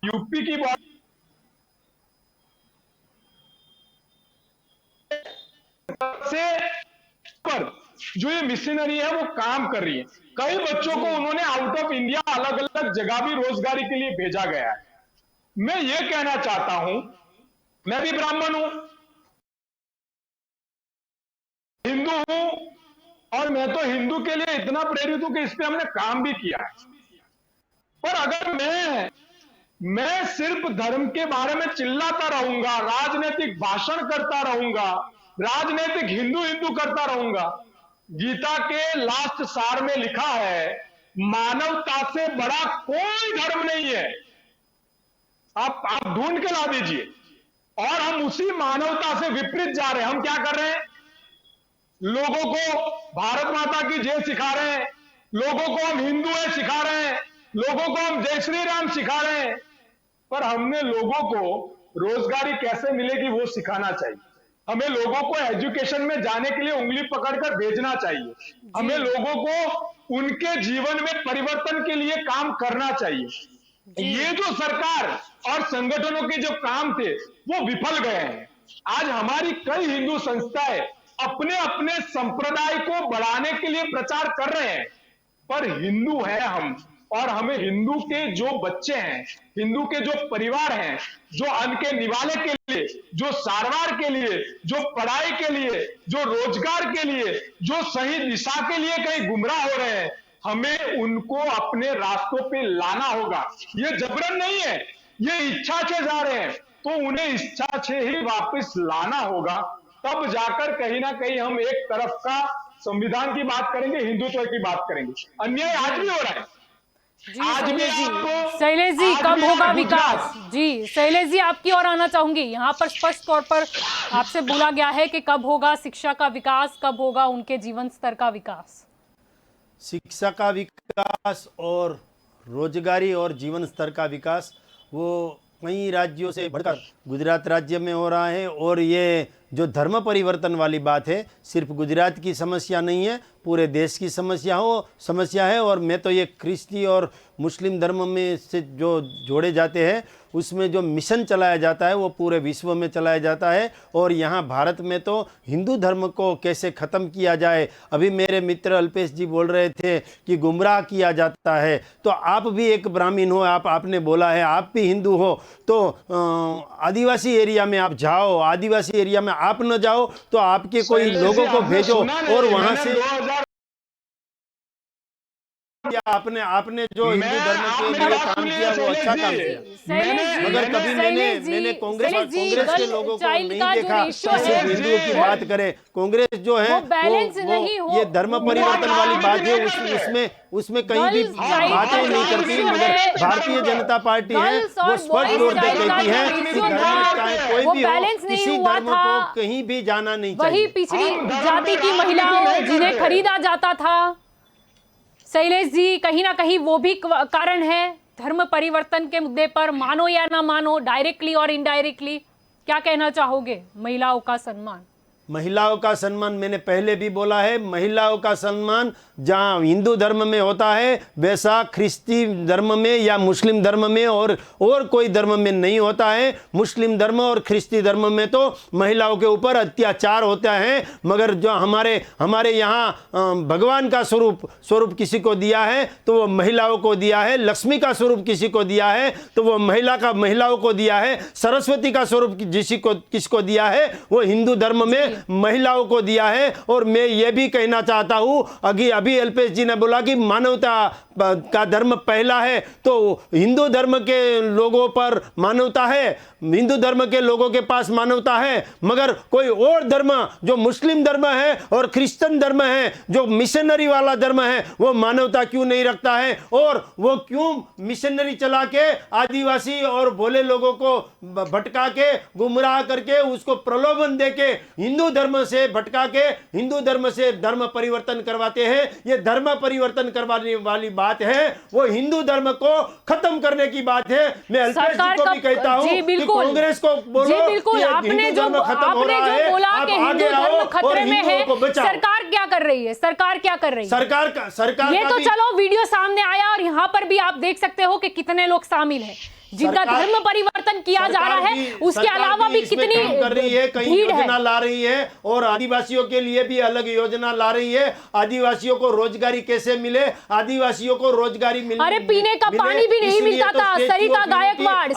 यूपी की बॉर्डर से पर जो ये मिशनरी है वो काम कर रही है। कई बच्चों को उन्होंने आउट ऑफ इंडिया अलग अलग जगह भी रोजगारी के लिए भेजा गया है। मैं ये कहना चाहता हूं, मैं भी ब्राह्मण हूं, हिंदू हूं, और मैं तो हिंदू के लिए इतना प्रेरित हूं कि इस पे हमने काम भी किया है। पर अगर मैं सिर्फ धर्म के बारे में चिल्लाता रहूंगा, राजनीतिक भाषण करता रहूंगा, राजनीतिक हिंदू हिंदू करता रहूंगा, गीता के लास्ट सार में लिखा है, मानवता से बड़ा कोई धर्म नहीं है। आप ढूंढ के ला दीजिए। और हम उसी मानवता से विपरीत जा रहे हैं। हम क्या कर रहे हैं? लोगों को भारत माता की जय सिखा रहे हैं, लोगों को हम हिंदू है सिखा रहे हैं, लोगों को हम जय श्री राम सिखा रहे हैं, पर हमने लोगों को रोजगारी कैसे मिलेगी वो सिखाना चाहिए। हमें लोगों को एजुकेशन में जाने के लिए उंगली पकड़कर भेजना चाहिए। हमें लोगों को उनके जीवन में परिवर्तन के लिए काम करना चाहिए। ये जो सरकार और संगठनों के जो काम थे वो विफल गए हैं। आज हमारी कई हिंदू संस्थाएं अपने अपने संप्रदाय को बढ़ाने के लिए प्रचार कर रहे हैं, पर हिंदू है हम, और हमें हिंदू के जो बच्चे हैं, हिंदू के जो परिवार हैं, जो अन्न के निवाले के लिए, जो सारवार के लिए, जो पढ़ाई के लिए, जो रोजगार के लिए, जो सही दिशा के लिए कहीं गुमराह हो रहे हैं, हमें उनको अपने रास्तों पे लाना होगा। ये जबरन नहीं है, ये इच्छा से जा रहे हैं, तो उन्हें इच्छा से ही वापस लाना होगा। तब जाकर कहीं ना कहीं हम एक तरफ का संविधान की बात करेंगे, हिंदुत्व की बात करेंगे। अन्याय आज भी हो रहा है। जी आज भी शैलेश जी, आपको- शैलेश जी आज कब भी होगा आप विकास? गुजरात- जी शैलेश जी आपकी ओर आना चाहूंगी। यहाँ पर स्पष्ट तौर पर आपसे बोला गया है कि कब होगा शिक्षा का विकास, कब होगा उनके जीवन स्तर का विकास? शिक्षा का विकास और रोजगारी और जीवन स्तर का विकास वो कई राज्यों से बढ़कर गुजरात राज्य में हो रहा है। और ये जो धर्म परिवर्तन वाली बात है, सिर्फ गुजरात की समस्या नहीं है, पूरे देश की समस्या है। और मैं तो ये ख्रिस्ती और मुस्लिम धर्म में से जो जोड़े जाते हैं उसमें जो मिशन चलाया जाता है वो पूरे विश्व में चलाया जाता है। और यहाँ भारत में तो हिंदू धर्म को कैसे ख़त्म किया जाए, अभी मेरे मित्र अल्पेश जी बोल रहे थे कि गुमराह किया जाता है। तो आप भी एक ब्राह्मण हो, आपने बोला है आप भी हिंदू हो, तो आदिवासी एरिया में आप जाओ, आदिवासी एरिया में आप न जाओ तो आपके कोई लोगों को भेजो और वहाँ से आपने जो हिंदू धर्म के लिए काम किया वो अच्छा काम किया। मगर कभी मैंने कांग्रेस के लोगों को नहीं देखा सिर्फ हिंदुओं की बात करें। कांग्रेस जो है वो ये धर्म परिवर्तन वाली बात है उसमें कहीं भी बातें नहीं करती। मगर भारतीय जनता पार्टी है वो स्पष्ट तौर पे कहती है कि धर्म चाहे कोई भी हो, किसी धर्म को कहीं भी जाना नहीं चाहिए। वही पिछड़ी जाति की महिलाओं जिन्हें खरीदा जाता था, शैलेश जी कहीं ना कहीं वो भी कारण है धर्म परिवर्तन के मुद्दे पर, मानो या ना मानो, डायरेक्टली और इनडायरेक्टली। क्या कहना चाहोगे? महिलाओं का सम्मान, महिलाओं का सम्मान मैंने पहले भी बोला है, महिलाओं का सम्मान जहाँ हिंदू धर्म में होता है वैसा ख्रिस्ती धर्म में या मुस्लिम धर्म में और कोई धर्म में नहीं होता है। मुस्लिम धर्म और ख्रिस्ती धर्म में तो महिलाओं के ऊपर अत्याचार होता है। मगर जो हमारे यहाँ भगवान का स्वरूप किसी को दिया है तो वो महिलाओं को दिया है, लक्ष्मी का स्वरूप किसी को दिया है तो वो महिलाओं को दिया है, सरस्वती का स्वरूप किसको दिया है वो हिंदू धर्म में महिलाओं को दिया है। और मैं ये भी कहना चाहता हूं, अभी अल्पेश जी ने बोला कि मानवता का धर्म पहला है, तो हिंदू धर्म के लोगों पर मानवता है, हिंदू धर्म के लोगों के पास मानवता है, मगर कोई और धर्म जो मुस्लिम धर्म है और क्रिश्चियन धर्म है, जो मिशनरी वाला धर्म है, वो मानवता क्यों नहीं रखता है? और वो क्यों मिशनरी चला के आदिवासी और भोले लोगों को भटका के गुमराह करके उसको प्रलोभन दे के हिंदू धर्म से भटका के हिंदू धर्म से धर्म परिवर्तन करवाते हैं? ये धर्म परिवर्तन करवाने वाली बात है, वो हिंदू धर्म को खत्म करने की बात है। मैं अल्पेश जी को भी कहता हूं कि कांग्रेस को बोलो कि आपने जो बोला कि हिंदू धर्म खतरे में है, सरकार क्या कर रही है? सरकार ये तो चलो वीडियो सामने आया और यहाँ पर भी आप देख सकते हो कि कितने लोग शामिल हैं जिनका धर्म परिवर्तन किया जा रहा है। उसके अलावा भी कितनी कर रही है, कई योजना ला रही है और आदिवासियों के लिए भी अलग योजना ला रही है। आदिवासियों को रोजगारी कैसे मिले, आदिवासियों को रोजगारी मिले, अरे पीने का पानी भी नहीं मिलता था। सरिता गायकवाड़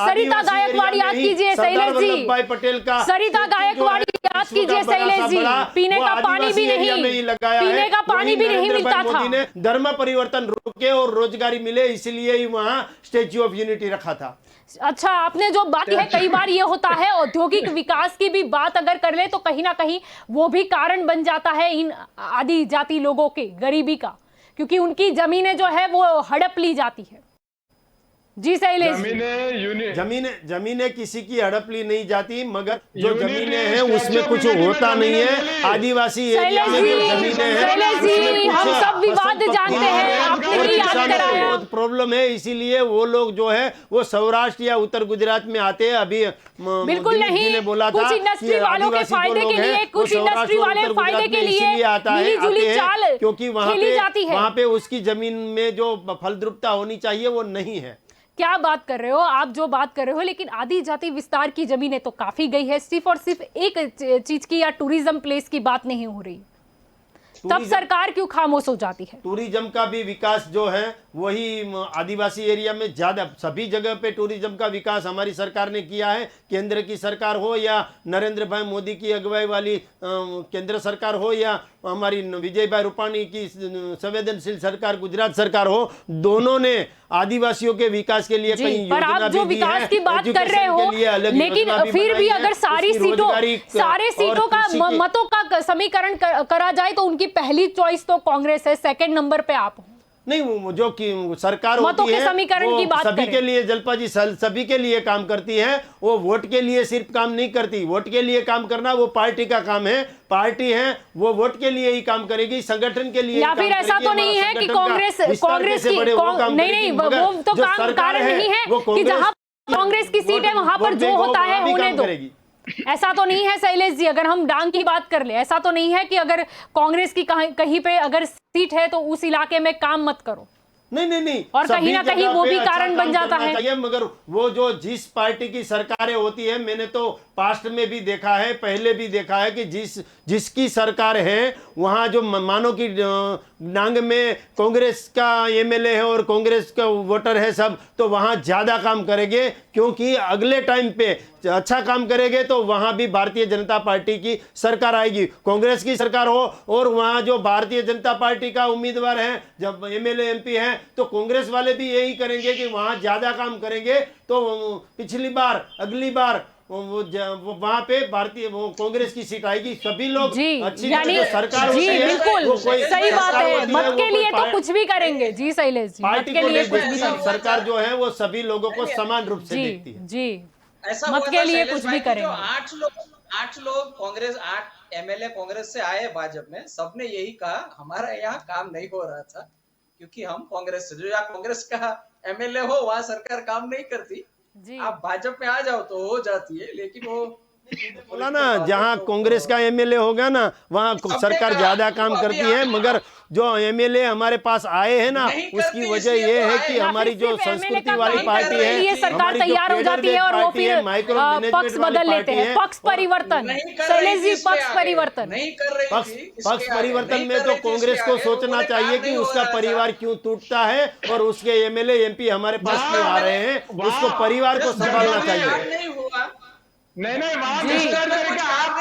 याद कीजिए शैलेश जी, भाई पटेल का सरिता गायकवाड़ याद कीजिए शैलेश जी, पीने का पानी भी नहीं मिलता था। धर्म परिवर्तन रुके और रोजगारी मिले, इसलिए ही वहां स्टैच्यू ऑफ यूनिटी रखा था। अच्छा, आपने जो बात है, कई बार ये होता है औद्योगिक विकास की भी बात अगर कर ले तो कहीं ना कहीं वो भी कारण बन जाता है इन आदि जाति लोगों के गरीबी का, क्योंकि उनकी जमीनें जो है वो हड़प ली जाती है। जी शैलेश जी। जमीनें किसी की हड़प ली नहीं जाती, मगर जो जमीनें हैं उसमें कुछ होता नहीं है। आदिवासी एरिया में जो जमीनें हैं हम सब विवाद जानते हैं, आपने ही याद कराया। बहुत प्रॉब्लम है, इसीलिए वो लोग जो है वो सौराष्ट्र या उत्तर गुजरात में आते हैं। अभी बिल्कुल नहीं, ने बोला कुछ था इंडस्ट्री वालों के फायदे के लिए, कुछ इंडस्ट्री वाले फायदे के लिए मिली-जुली चाल क्योंकि खेली जाती है। वहां पे उसकी जमीन में जो फलद्रुपता होनी चाहिए वो नहीं है। क्या बात कर रहे हो आप, जो बात कर रहे हो, लेकिन आदि जाति विस्तार की जमीनें तो काफी गई है। सिर्फ और सिर्फ एक चीज की या टूरिज्म प्लेस की बात नहीं हो रही, तब सरकार क्यों खामोश हो जाती है? टूरिज्म का भी विकास जो है वही आदिवासी एरिया में ज्यादा, सभी जगह पे टूरिज्म का विकास हमारी सरकार ने किया है। केंद्र की सरकार हो या नरेंद्र भाई मोदी की अगुवाई वाली केंद्र सरकार हो या हमारी विजय भाई रूपाणी की संवेदनशील सरकार गुजरात सरकार हो, दोनों ने आदिवासियों के विकास के लिए कई पर आप जो विकास की बात कर रहे हो, लेकिन फिर भी अगर सारे सीटों का मतों का समीकरण करा जाए तो उनकी पहली चॉइस तो कांग्रेस है, सेकंड नंबर पे आप हो। नहीं, वो जो कि सरकार होती है समीकरण की बात सभी के लिए, जल्पा जी सभी के लिए काम करती है। वो वोट के लिए सिर्फ काम नहीं करती, वोट के लिए काम करना वो पार्टी का काम है। पार्टी है वो वोट के लिए ही काम करेगी, संगठन के लिए। या फिर ऐसा तो नहीं है कि कांग्रेस की नहीं, वो तो कारण नहीं है कि जहां कांग्रेस की सीट है वहां पर जो होता है होने दो। ऐसा तो नहीं है शैलेश जी, अगर हम डांग की बात कर ले, ऐसा तो नहीं है कि अगर कांग्रेस की कहीं पे अगर सीट है तो उस इलाके में काम मत करो। नहीं, और कहीं ना कहीं वो भी कारण बन जाता है। मगर वो जो जिस पार्टी की सरकारें होती है, मैंने तो पास्ट में भी देखा है, पहले भी देखा है कि जिसकी सरकार है वहां जो मानो कि डांग में कांग्रेस का एमएलए है और कांग्रेस का वोटर है सब, तो वहां ज्यादा काम करेंगे, क्योंकि अगले टाइम पे अच्छा काम करेंगे तो वहां भी भारतीय जनता पार्टी की सरकार आएगी। कांग्रेस की सरकार हो और वहां जो भारतीय जनता पार्टी का उम्मीदवार है, जब एमएलए एमपी है, तो कांग्रेस वाले भी यही करेंगे कि वहां ज्यादा काम करेंगे। तो पिछली बार, अगली बार वो वहां पे कांग्रेस की सीट आएगी। सभी लोग अच्छी सरकार जी बिल्कुल सही बात है, मत के लिए तो कुछ भी करेंगे। जी शैलेश जी, मत के लिए कुछ भी सरकार जो है वो सभी लोगों को समान रूप से देखती है। जी, ऐसा मत के लिए कुछ भी करेंगे। 8 लोग कांग्रेस, 8 एमएलए कांग्रेस से आए भाजपा में, सबने यही कहा हमारा यहाँ काम नहीं हो रहा था क्योंकि हम कांग्रेस से, जो यहाँ कांग्रेस का एमएलए हो वहां सरकार काम नहीं करती, आप भाजपा में आ जाओ तो हो जाती है। लेकिन वो बोला ना, जहाँ कांग्रेस का एमएलए होगा ना वहाँ सरकार ज्यादा काम करती है, मगर जो एमएलए हमारे पास आए हैं ना उसकी वजह ये है कि हमारी जो संस्कृति वाली पार्टी है, ये सरकार तैयार हो जाती है और वो फिर पक्ष बदल लेते हैं। पक्ष परिवर्तन, शैलेश जी, पक्ष परिवर्तन नहीं कर रही। पक्ष परिवर्तन में तो कांग्रेस को सोचना चाहिए कि उसका परिवार क्यों टूटता है और उसके एमएलए एमपी हमारे पास क्यों आ रहे हैं, उसको परिवार को संभालना चाहिए। नहीं, वहां डिस्टर्ब करके आप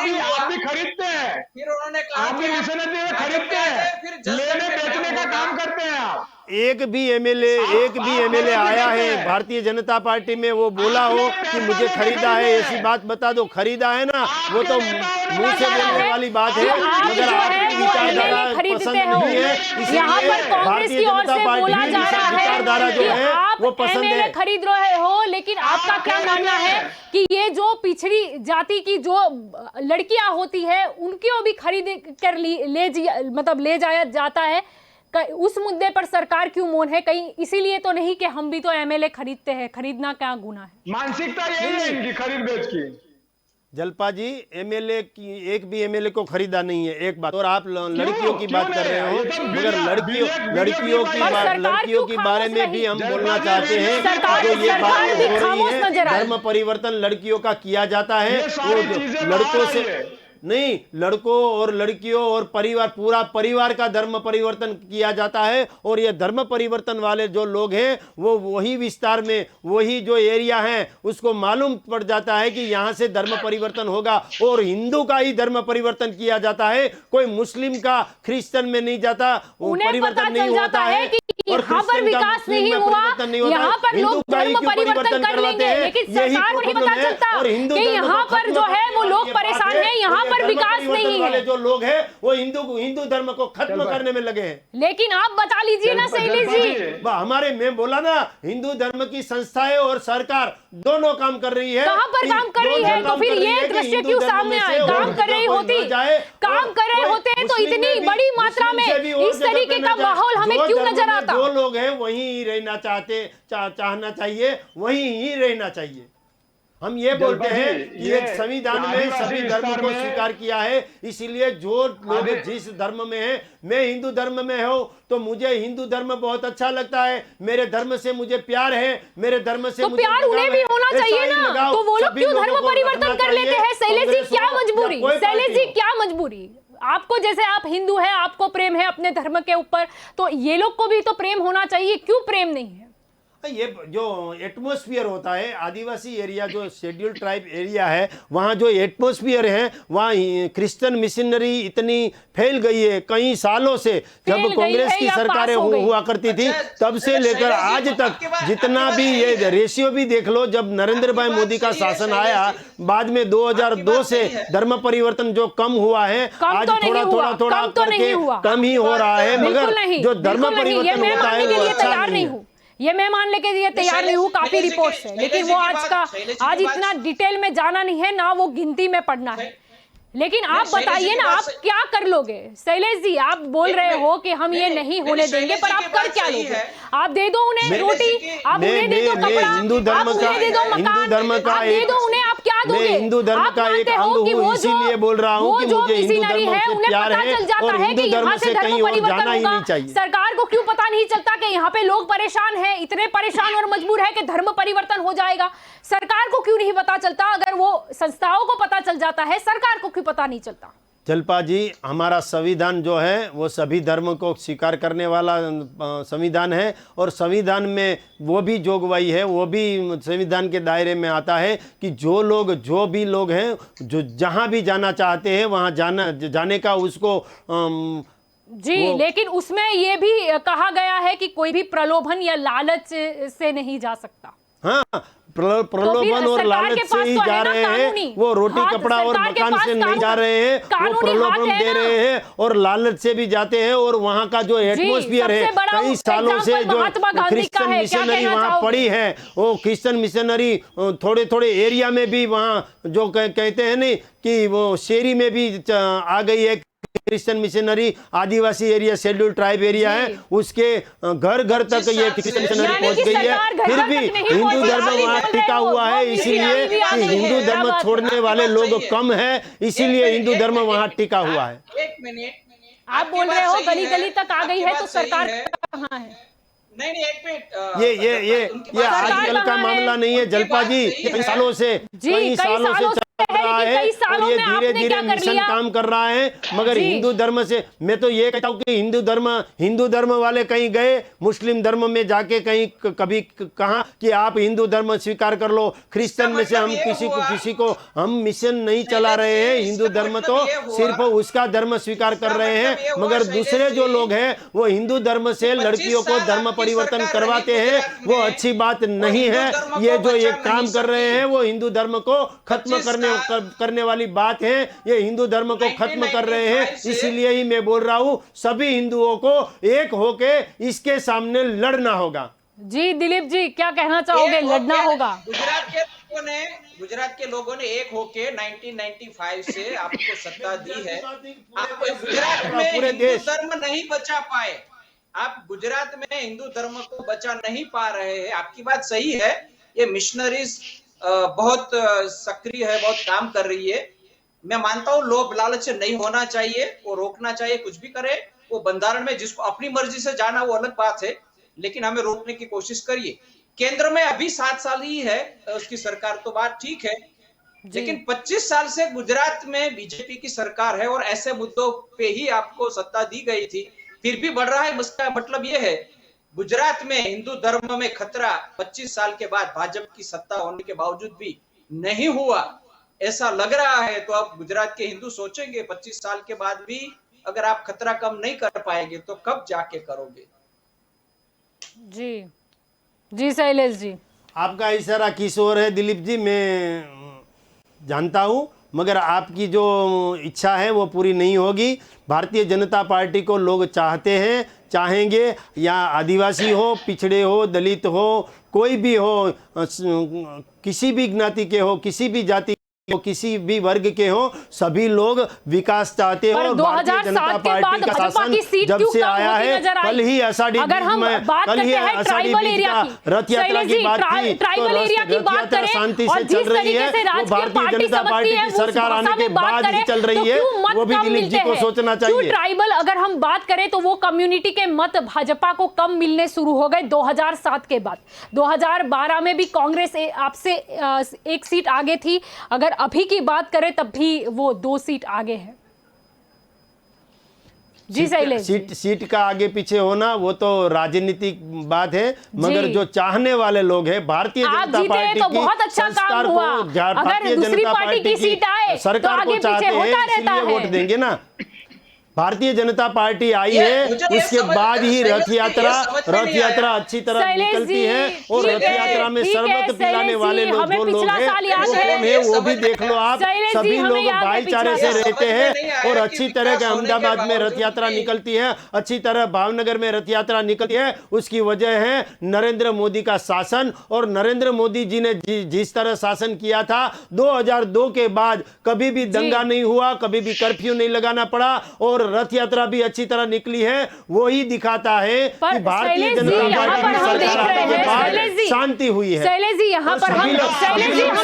भी खरीदते हैं, फिर उन्होंने कहा आप भी मिशनरी खरीदते हैं, लेने बेचने का काम करते हैं आप। एक भी एमएलए आया है भारतीय जनता पार्टी में, वो बोला हो कि मुझे खरीदा है, ऐसी बात बता दो। खरीदा है ना, वो तो मुंह से बोलने वाली बात है, मगर आपकी विचारधारा पसंद नहीं है। यहाँ पर कांग्रेस की ओर से बोला जा रहा है जो है वो पसंद है, खरीद रहे हो, लेकिन आपका क्या मानना है कि ये जो पिछड़ी जाति की जो लड़कियां होती है उनको भी खरीद कर ले जाया जाता है, उस मुद्दे पर सरकार क्यों मौन है? कहीं इसीलिए तो नहीं कि हम भी तो एमएलए खरीदते हैं, खरीदना क्या गुनाह है? मानसिकता यही है इनकी, खरीद बेच की। जल्पा जी, एमएलए की एक भी एमएलए को खरीदा नहीं है, एक बात। और आप लड़कियों की बात कर रहे हो, मगर लड़कियों के बारे में भी हम बोलना चाहते हैं। जो ये बात हो रही है, धर्म परिवर्तन लड़कियों का किया जाता है, वो लड़कों से नहीं, लड़कों और लड़कियों और परिवार, पूरा परिवार का धर्म परिवर्तन किया जाता है। और ये धर्म परिवर्तन वाले जो लोग हैं वो वही विस्तार में, वही जो एरिया है उसको मालूम पड़ जाता है कि यहाँ से धर्म परिवर्तन होगा और हिंदू का ही धर्म परिवर्तन किया जाता है, कोई मुस्लिम का क्रिश्चियन में नहीं जाता, वो परिवर्तन नहीं होता है। और यहाँ पर विकास नहीं हुआ, यहाँ पर लोग धर्म परिवर्तन कर लेंगे, लेकिन सरकार को नहीं पता चलता कि यहाँ पर जो है वो लोग परेशान हैं, यहाँ पर धर्म विकास परिवर्तन नहीं वाले है। जो लोग हैं वो हिंदू धर्म को खत्म करने में लगे हैं। लेकिन आप बता लीजिए ना शैलेश जी, हमारे मैं बोला ना, हिंदू धर्म की संस्थाएं और सरकार दोनों काम कर रही है। कहां पर काम कर रही है? तो फिर ये दृश्य क्यों सामने आए? काम कर रही होती, काम कर रहे होते तो इतनी बड़ी मात्रा में इस तरीके का माहौल हमें क्यों नजर आता? जो लोग हैं वहीं ही रहना चाहना चाहिए, वहीं ही रहना चाहिए। हम ये बोलते हैं कि एक संविधान में सभी धर्मों को स्वीकार किया है, इसीलिए जो लोग जिस धर्म में हैं, मैं हिंदू धर्म में हूँ तो मुझे हिंदू धर्म बहुत अच्छा लगता है, मेरे धर्म से मुझे प्यार है, मेरे धर्म से तो मुझे प्यार उन्हें भी होना चाहिए ना, तो वो लोग क्यों धर्म परिवर्तन कर लेते हैं? शैलेश जी क्या मजबूरी? शैलेश जी क्या मजबूरी? आपको जैसे आप हिंदू है, आपको प्रेम है अपने धर्म के ऊपर, तो ये लोग को भी तो प्रेम होना चाहिए, क्यों प्रेम नहीं है? ये जो एटमॉस्फेयर होता है, आदिवासी एरिया जो शेड्यूल ट्राइब एरिया है, वहाँ जो एटमॉस्फेयर है, वहाँ क्रिश्चियन मिशनरी इतनी फैल गई है कई सालों से। जब कांग्रेस की सरकारें हुआ करती थी तब से लेकर आज तक जितना भी ये रेशियो भी देख लो, जब नरेंद्र भाई मोदी का शासन आया बाद में 2002 से धर्म परिवर्तन जो कम हुआ है, आज थोड़ा करके कम ही हो रहा है, मगर जो धर्म परिवर्तन होता है वो अच्छा नहीं है। ये मैं मानने के लिए तैयार नहीं हूँ काफी रिपोर्ट्स है, लेकिन वो आज इतना डिटेल में जाना नहीं है ना, वो गिनती में पढ़ना है। लेकिन आप बताइए ना, आप क्या कर लोगे? शैलेश जी आप बोल रहे हो कि हम ये नहीं होने देंगे, पर आप कर क्या लोगे? आप दे दो उन्हें रोटी, आप उन्हें दे दो कपड़ा, आप उन्हें दे दो मकान, आप दे दो उन्हें, आप क्या दोगे? हिंदू धर्म का एक अंग हूँ, इसीलिए बोल रहा हूँ कि मुझे हिंदू धर्म से प्यार है और हिंदू धर्म से कहीं और जाना ही नहीं चाहिए। सरकार को क्यों पता नहीं चलता कि यहाँ पे लोग परेशान हैं, इतने परेशान और मजबूर है कि धर्म परिवर्तन हो जाएगा? सरकार को क्यों नहीं पता चलता? अगर वो संस्थाओं को पता चल जाता है, सरकार को क्यों पता नहीं चलता? जलपा जी, हमारा संविधान जो है वो सभी धर्म को स्वीकार करने वाला संविधान है, और संविधान में वो भी जोगवाई है, वो भी संविधान के दायरे में आता है कि जो भी लोग हैं, जो जहाँ भी जाना चाहते हैं वहाँ जाने का उसको जी, लेकिन उसमें ये भी कहा गया है कि कोई भी प्रलोभन या लालच से नहीं जा सकता। हाँ, प्रलोभन और लालच से ही जा रहे हैं, वो रोटी कपड़ा और मकान से नहीं जा रहे हैं, वो प्रलोभन दे रहे हैं और लालच से भी जाते हैं। और वहाँ का जो एटमॉस्फेयर है, कई सालों से जो क्रिश्चियन मिशनरी वहाँ पड़ी है, वो क्रिश्चियन मिशनरी थोड़े एरिया में भी वहाँ जो कहते हैं नहीं कि वो शहरी में भी आ गई है क्रिश्चियन मिशनरी। आदिवासी एरिया शेड्यूल ट्राइब एरिया है, उसके घर घर तक ये क्रिश्चियन मिशनरी पहुंच गई है, फिर भी हिंदू धर्म वहाँ टिका हुआ है, इसीलिए कि हिंदू धर्म छोड़ने वाले लोग कम है, इसीलिए हिंदू धर्म वहाँ टिका हुआ है। एक मिनट, आप बोल रहे हो गली गली तक आ गई है, तो सरकार कहाँ है? नहीं, एक मिनट, ये आजकल का मामला नहीं है जलपा जी, कई सालों से चल रहा है और ये धीरे धीरे मिशन काम कर रहा है। मगर हिंदू धर्म से मैं तो ये कहता हूँ कि हिंदू धर्म वाले कहीं गए मुस्लिम धर्म में जाके कहीं कभी कहा कि आप हिंदू धर्म स्वीकार कर लो। क्रिश्चियन में से हम किसी को हम मिशन नहीं चला रहे हैं, हिंदू धर्म तो सिर्फ उसका धर्म स्वीकार कर रहे हैं, मगर दूसरे जो लोग हैं वो हिंदू धर्म से लड़कियों को धर्म परिवर्तन करवाते हैं, वो अच्छी बात नहीं है। ये जो ये काम कर रहे हैं वो हिंदू धर्म को खत्म करने वाली बात है, ये हिंदू धर्म को खत्म कर रहे हैं। इसीलिए ही मैं बोल रहा हूं सभी हिंदुओं को एक होके इसके सामने लड़ना होगा। जी दिलीप जी क्या कहना चाहोगे? लड़ना होगा। गुजरात के लोगों ने एक होके 1995 से आपको सत्ता दी है। आप गुजरात में हिंदू धर्म नहीं बचा पाए, आप गुजरात में हिंदू धर्म को बचा नहीं पा रहे हैं। आपकी बात सही है, ये मिशनरीज बहुत सक्रिय है, बहुत काम कर रही है। मैं मानता हूँ लोभ लालच नहीं होना चाहिए, वो रोकना चाहिए। कुछ भी करे वो बंधारण में जिसको अपनी मर्जी से जाना वो अलग बात है, लेकिन हमें रोकने की कोशिश करिए। केंद्र में अभी 7 साल ही है उसकी सरकार, तो बात ठीक है, लेकिन 25 साल से गुजरात में बीजेपी की सरकार है और ऐसे मुद्दों पे ही आपको सत्ता दी गई थी, फिर भी बढ़ रहा है। इसका मतलब यह है गुजरात में हिंदू धर्म में खतरा 25 साल के बाद भाजपा की सत्ता होने के बावजूद भी नहीं हुआ, ऐसा लग रहा है। तो अब गुजरात के हिंदू सोचेंगे 25 साल के बाद भी अगर आप खतरा कम नहीं कर पाएंगे तो कब जाके करोगे? जी शैलेश जी, आपका इशारा किस ओर है दिलीप जी मैं जानता हूं, मगर आपकी जो इच्छा है वो पूरी नहीं होगी। भारतीय जनता पार्टी को लोग चाहते हैं, चाहेंगे, या आदिवासी हो, पिछड़े हो, दलित हो, कोई भी हो, किसी भी ज्ञाति के हो, किसी भी जाति तो किसी भी वर्ग के हो, सभी लोग विकास चाहते हो। और भारतीय जनता पार्टी का शासन जब से आया है, कल ही आषाढ़ी रथ यात्रा की बात थी, तो रथ यात्रा शांति से चल रही है। वो भारतीय जनता पार्टी की सरकार आने के बाद ही चल रही है, वो भी दिलीप जी को सोचना चाहिए। ट्राइबल अगर हम बात करें तो वो कम्युनिटी के मत भाजपा को कम मिलने शुरू हो गए 2007 के बाद। 2012 में भी कांग्रेस आपसे 1 सीट आगे थी, अगर अभी की बात करें तब भी वो 2 सीट आगे है। जी शैलेश, सीट का आगे पीछे होना वो तो राजनीतिक बात है, मगर जो चाहने वाले लोग हैं भारतीय जनता पार्टी तो बहुत अच्छा काम हुआ। अगर दूसरी पार्टी की सीट आए सरकार तो को चाहते हैं, इसलिए वोट देंगे ना। भारतीय जनता पार्टी आई है, उसके बाद ही रथ यात्रा अच्छी तरह निकलती है। और रथ यात्रा में शरबत पिलाने वाले लोग जो लोग हैं वो कौन है वो भी देख लो आप। सभी लोग भाईचारे से रहते हैं और अच्छी तरह के अहमदाबाद में रथ यात्रा निकलती है, अच्छी तरह भावनगर में रथ यात्रा निकलती है। उसकी वजह है नरेंद्र मोदी का शासन। और नरेंद्र मोदी जी ने जिस तरह शासन किया था 2002 के बाद कभी भी दंगा नहीं हुआ, कभी भी कर्फ्यू नहीं लगाना पड़ा और रथ यात्रा भी अच्छी तरह निकली है। वो ही दिखाता है कि भारतीय जनता पार्टी की सरकार आने के बाद शांति हुई है। शैलेश जी, यहाँ पर हम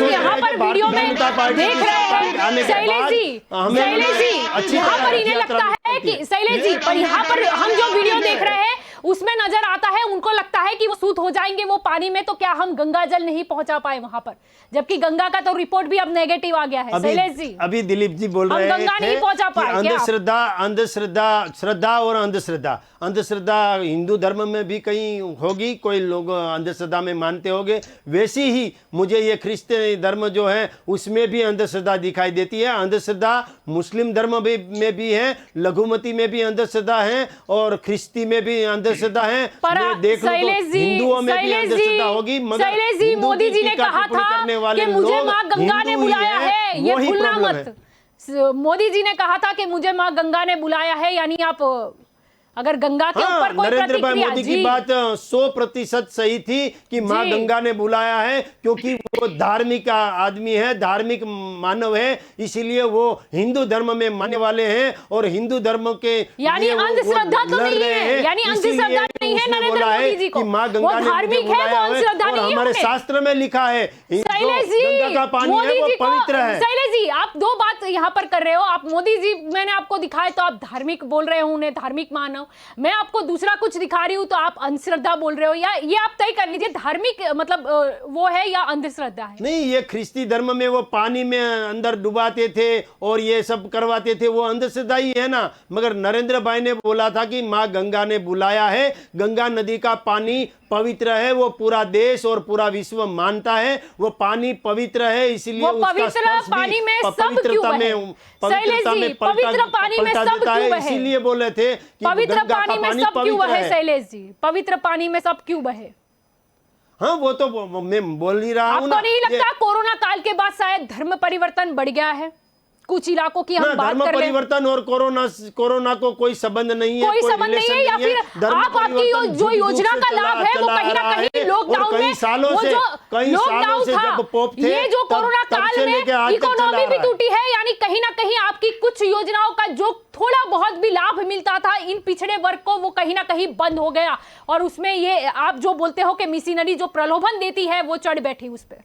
यहाँ पर वीडियो में देख रहे हैं, शैलेश जी यहाँ पर इन्हें लगता है कि शैलेश जी, पर यहाँ पर हम जो वीडियो देख रहे हैं उसमें नजर आता है, उनको लगता है कि वो सूत हो जाएंगे वो पानी में, तो क्या हम गंगा जल नहीं पहुंचा पाए वहां पर, जबकि गंगा का तो रिपोर्ट भी अब नेगेटिव आ गया है। शैलेश जी, अभी दिलीप जी बोल रहे हैं गंगा नहीं पहुंचा पाए। श्रद्धा और अंधश्रद्धा हिंदू धर्म में भी कहीं होगी, कोई लोग अंधश्रद्धा में मानते होंगे, वैसी ही मुझे ये क्रिश्चियन धर्म जो है उसमें भी अंधश्रद्धा दिखाई देती है। अंधश्रद्धा मुस्लिम धर्म में भी है, लघुमती में भी अंधश्रद्धा है और ख्रिस्ती में भी अंधश्रद्धा है। देख लो तो हिंदुओं में भी अंधश्रद्धा होगी, मगर मोदी जी ने कहा था कि मुझे माँ गंगा ने बुलाया है, ये भूलना मत। मोदी जी ने कहा था कि मुझे माँ गंगा ने बुलाया है, यानी आप अगर गंगा के ऊपर कोई नरेंद्र भाई मोदी की बात 100% सही थी कि माँ गंगा ने बुलाया है, क्योंकि वो धार्मिक आदमी है, धार्मिक मानव है, इसीलिए वो हिंदू धर्म में मानने वाले हैं और हिंदू धर्म के यानी अंधश्रद्धा तो नहीं है, यानी अंधश्रद्धा नहीं है नरेंद्र मोदी जी को, माँ गंगा ने धार्मिक है, वो अंधश्रद्धा नहीं है। हमारे शास्त्र में लिखा है गंगा का पानी है वो पवित्र है। शैलेश जी, आप 2 बात यहाँ पर कर रहे हो। आप मोदी जी मैंने आपको दिखाए तो आप धार्मिक बोल रहे हो, उन्हें धार्मिक मानो, मैं आपको दूसरा कुछ दिखा रही हूं तो आप अंधश्रद्धा बोल रहे हो, या ये आप तय कर लीजिए धार्मिक मतलब वो है या अंधश्रद्धा है। नहीं, ये ख्रिस्ती धर्म में वो पानी में अंदर डुबाते थे और ये सब करवाते थे, वो अंधश्रद्धा ही है ना। मगर नरेंद्र भाई ने बोला था कि माँ गंगा ने बुलाया है, गंगा नदी का पानी पवित्र है, वो पूरा देश और पूरा विश्व मानता है वो पानी पवित्र है, इसलिए वो पवित्र पानी में सब क्यों है? पवित्रता में पवित्र पानी में सब क्यों है? इसीलिए बोले थे कि पवित्र पानी में सब क्यों बहे। शैलेश जी, पवित्र पानी में सब क्यों बहे? हाँ, वो तो मैं बोल ही रहा हूँ ना। आपको नहीं लगता कोरोना काल के बाद शायद धर्म परिवर्तन बढ़ गया है कुछ इलाकों की? हम बात कर ले, परिवर्तन और कोरोना को कोई संबंध नहीं है, कोई संबंध नहीं है, या फिर आपकी जो योजना का लाभ है वो कहीं ना कहीं लॉकडाउन में, वो जो लॉकडाउन था, ये जो कोरोना काल में इकोनॉमी भी टूटी है, यानी कहीं ना कहीं आपकी कुछ योजनाओं का जो थोड़ा बहुत भी लाभ मिलता था इन पिछड़े वर्ग को, वो कहीं ना कहीं बंद हो गया। और उसमें ये आप जो बोलते हो कि मिशनरी जो प्रलोभन देती है वो चढ़ बैठी उस पर,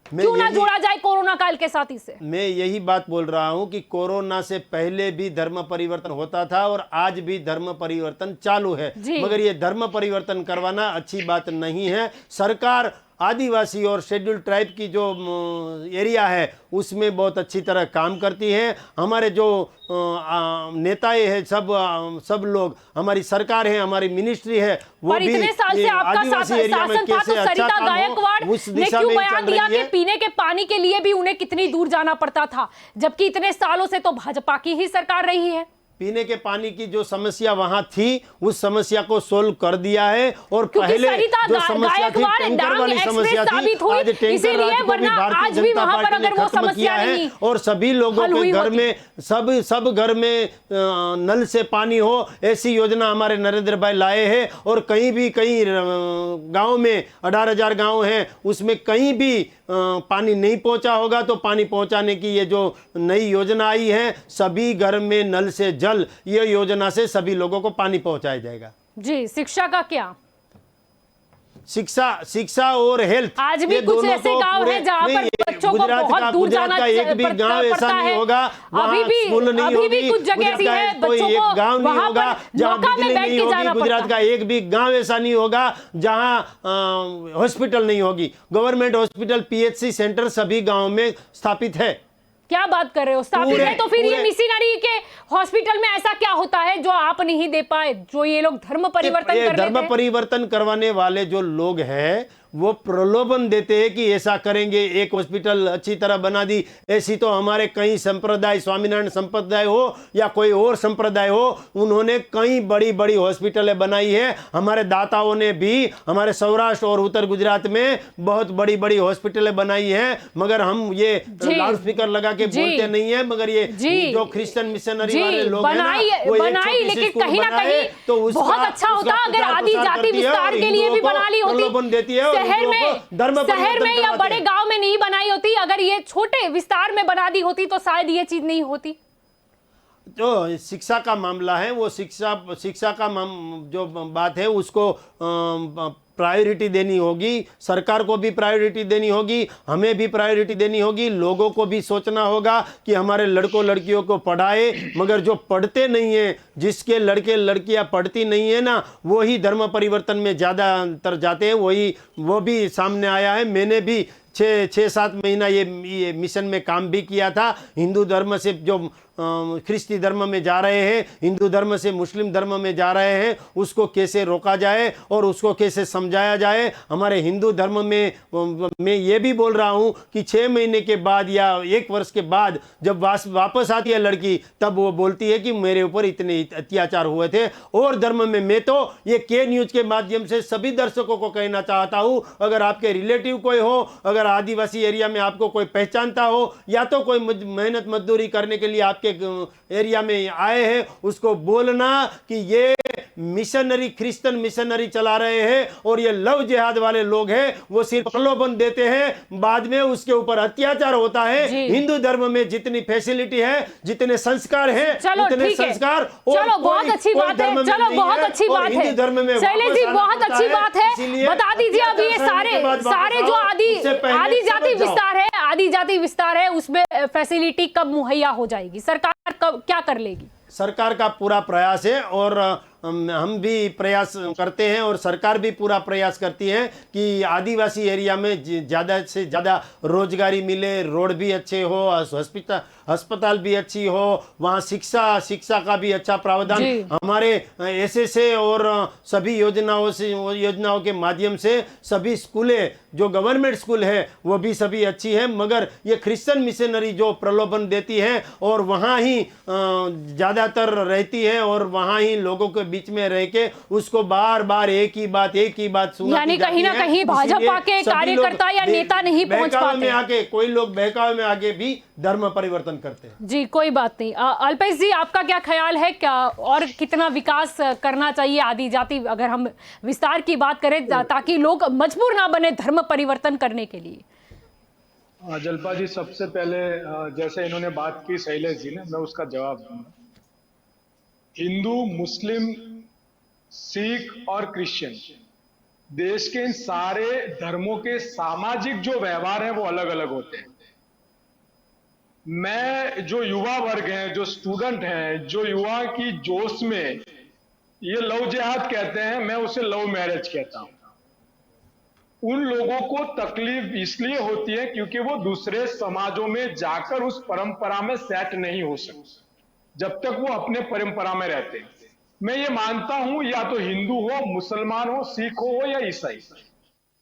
क्यों ना जोड़ा जाए कोरोना काल के साथ इसे? मैं यही बात बोल रहा हूं कि कोरोना से पहले भी धर्म परिवर्तन होता था और आज भी धर्म परिवर्तन चालू है, मगर ये धर्म परिवर्तन करवाना अच्छी बात नहीं है। सरकार आदिवासी और शेड्यूल ट्राइब की जो एरिया है उसमें बहुत अच्छी तरह काम करती है। हमारे जो नेताएं हैं सब लोग, हमारी सरकार है, हमारी मिनिस्ट्री है, वो भी इतने साल से आपका शासन था तो सरिता गायकवाड़ ने क्यों बयान दिया कि पीने के पानी के लिए भी उन्हें कितनी दूर जाना पड़ता था, जबकि इतने सालों से तो भाजपा की ही सरकार रही है। पीने के पानी की जो समस्या वहां थी उस समस्या को सोल्व कर दिया है। और क्योंकि पहले सरिता जो समस्या थी, गायकवाड़ टैंकर डांग वाली एक्सप्रेस समस्या थी, साबित हुई, आज टैंकर इसीलिए राज को भी वरना भारतीय आज भी जनता वहां पर पार्टी ने अगर वो खत्म किया समस्या है। नहीं और सभी लोगों हल के हुई घर होती। में सब घर में नल से पानी हो, ऐसी योजना हमारे नरेंद्र भाई लाए हैं। और कहीं गांव में 18,000 गांव हैं, उसमें कहीं भी पानी नहीं पहुंचा होगा, तो पानी पहुंचाने की ये जो नई योजना आई है, सभी घर में नल से जल, ये योजना से सभी लोगों को पानी पहुंचाया जाएगा। जी, शिक्षा का क्या? शिक्षा और हेल्थ, आज भी ये कुछ दोनों ऐसे को गांव पूरे- हैं जहां पर नहीं, बच्चों को बहुत दूर जाना गुजरात का एक भी गांव ऐसा पड़ता नहीं है। होगा अभी भी स्कूल नहीं अभी भी होगी। कुछ जगह ऐसी गुजरात है का कोई बच्चों एक को गांव नहीं वहां होगा पर जहां नौका में बिजली बैठ नहीं के जाना होगी। गुजरात पड़ता का एक भी गांव ऐसा नहीं होगा जहां हॉस्पिटल नहीं होगी। गवर्नमेंट हॉस्पिटल, PHC सेंटर सभी गाँव में स्थापित है। क्या बात कर रहे हो? स्थापित है तो फिर ये पूरे- मिशनरी के हॉस्पिटल में ऐसा क्या होता है जो आप नहीं दे पाए, जो ये लोग धर्म परिवर्तन ये कर धर्म लेते हैं? परिवर्तन करवाने वाले जो लोग हैं वो प्रलोभन देते हैं कि ऐसा करेंगे, एक हॉस्पिटल अच्छी तरह बना दी। ऐसी तो हमारे कई संप्रदाय, स्वामीनारायण संप्रदाय हो या कोई और संप्रदाय हो, उन्होंने कई बड़ी बड़ी हॉस्पिटलें बनाई है। हमारे दाताओं ने भी हमारे सौराष्ट्र और उत्तर गुजरात में बहुत बड़ी बड़ी हॉस्पिटलें बनाई है। मगर हम ये लाउड स्पीकर लगा के बोलते नहीं है, मगर ये जो क्रिश्चियन मिशनरी वाले लोग हैं ना, वो बनाई, लेकिन कहीं ना कहीं तो बहुत अच्छा होता अगर आदि जाति विस्तार के लिए भी बना ली होती। प्रलोभन देती है। शहर में या बड़े गांव में नहीं बनाई होती, अगर ये छोटे विस्तार में बना दी होती तो शायद ये चीज नहीं होती। जो शिक्षा का मामला है, वो शिक्षा का जो बात है उसको प्रायोरिटी देनी होगी। सरकार को भी प्रायोरिटी देनी होगी, हमें भी प्रायोरिटी देनी होगी। लोगों को भी सोचना होगा कि हमारे लड़कों लड़कियों को पढ़ाए। मगर जो पढ़ते नहीं है, जिसके लड़के लड़कियां पढ़ती नहीं है ना, वो ही धर्म परिवर्तन में ज़्यादातर जाते हैं। वो भी सामने आया है। मैंने भी 6-7 महीना ये मिशन में काम भी किया था। हिंदू धर्म से जो ख्रिस्ती धर्म में जा रहे हैं, हिंदू धर्म से मुस्लिम धर्म में जा रहे हैं, उसको कैसे रोका जाए और उसको कैसे समझाया जाए। हमारे हिंदू धर्म में मैं ये भी बोल रहा हूँ कि 6 महीने के बाद या 1 वर्ष के बाद जब वापस आती है लड़की, तब वो बोलती है कि मेरे ऊपर इतने अत्याचार हुए थे। और धर्म में मैं तो ये के न्यूज़ के माध्यम से सभी दर्शकों को कहना चाहता हूँ, अगर आपके रिलेटिव कोई हो, अगर आदिवासी एरिया में आपको कोई पहचानता हो, या तो कोई मेहनत मजदूरी करने के लिए आपके एरिया में आए हैं, उसको बोलना कि ये मिशनरी, क्रिश्चियन मिशनरी चला रहे हैं और ये लव जिहाद वाले लोग हैं। वो सिर्फ प्रलोभन देते हैं, बाद में उसके ऊपर अत्याचार होता है। हिंदू धर्म में जितनी फैसिलिटी है, जितने संस्कार हैं, उतने संस्कार चलो बहुत अच्छी बात है। चलो बहुत अच्छी बात है। हिंदू धर्म में शैलेश जी बहुत अच्छी बात है। बता दीजिए अब ये सारे जो आदि जाति विस्तार है, आदि जाति विस्तार है, उसमें फैसिलिटी कब मुहैया हो जाएगी? सरकार कब क्या कर लेगी? सरकार का पूरा प्रयास है और हम भी प्रयास करते हैं और सरकार भी पूरा प्रयास करती है कि आदिवासी एरिया में ज़्यादा से ज़्यादा रोजगारी मिले, रोड भी अच्छे हो, अस्पताल भी अच्छी हो, वहाँ शिक्षा का भी अच्छा प्रावधान। हमारे SSA और सभी योजनाओं के माध्यम से सभी स्कूलें, जो गवर्नमेंट स्कूल है वो भी सभी अच्छी है। मगर ये क्रिश्चियन मिशनरी जो प्रलोभन देती है और वहाँ ही ज़्यादातर रहती है और वहाँ ही लोगों के बीच में रह के उसको बार बार एक ही बात सुनाती यानी कहीं ना कहीं भाजपा के कार्यकर्ता या नेता नहीं पहुंच पाते। कोई लोग बहकावे में आगे भी धर्म परिवर्तन करते हैं। जी कोई बात नहीं। अल्पेश जी आपका क्या ख्याल है, क्या और कितना विकास करना चाहिए आदि जाति, अगर हम विस्तार की बात करें, ताकि लोग मजबूर ना बने धर्म परिवर्तन करने के लिए? जल्पा जी, सबसे पहले जैसे इन्होंने बात की शैलेश जी ने, मैं उसका जवाब दूंगा। हिंदू, मुस्लिम, सिख और क्रिश्चियन, देश के इन सारे धर्मों के सामाजिक जो व्यवहार हैं वो अलग अलग होते हैं। मैं जो युवा वर्ग है, जो स्टूडेंट हैं, जो युवा की जोश में ये लव जिहाद कहते हैं, मैं उसे लव मैरिज कहता हूं। उन लोगों को तकलीफ इसलिए होती है क्योंकि वो दूसरे समाजों में जाकर उस परंपरा में सेट नहीं हो सकते जब तक वो अपने परंपरा में रहते हैं। मैं ये मानता हूं, या तो हिंदू हो, मुसलमान हो, सिख हो या ईसाई,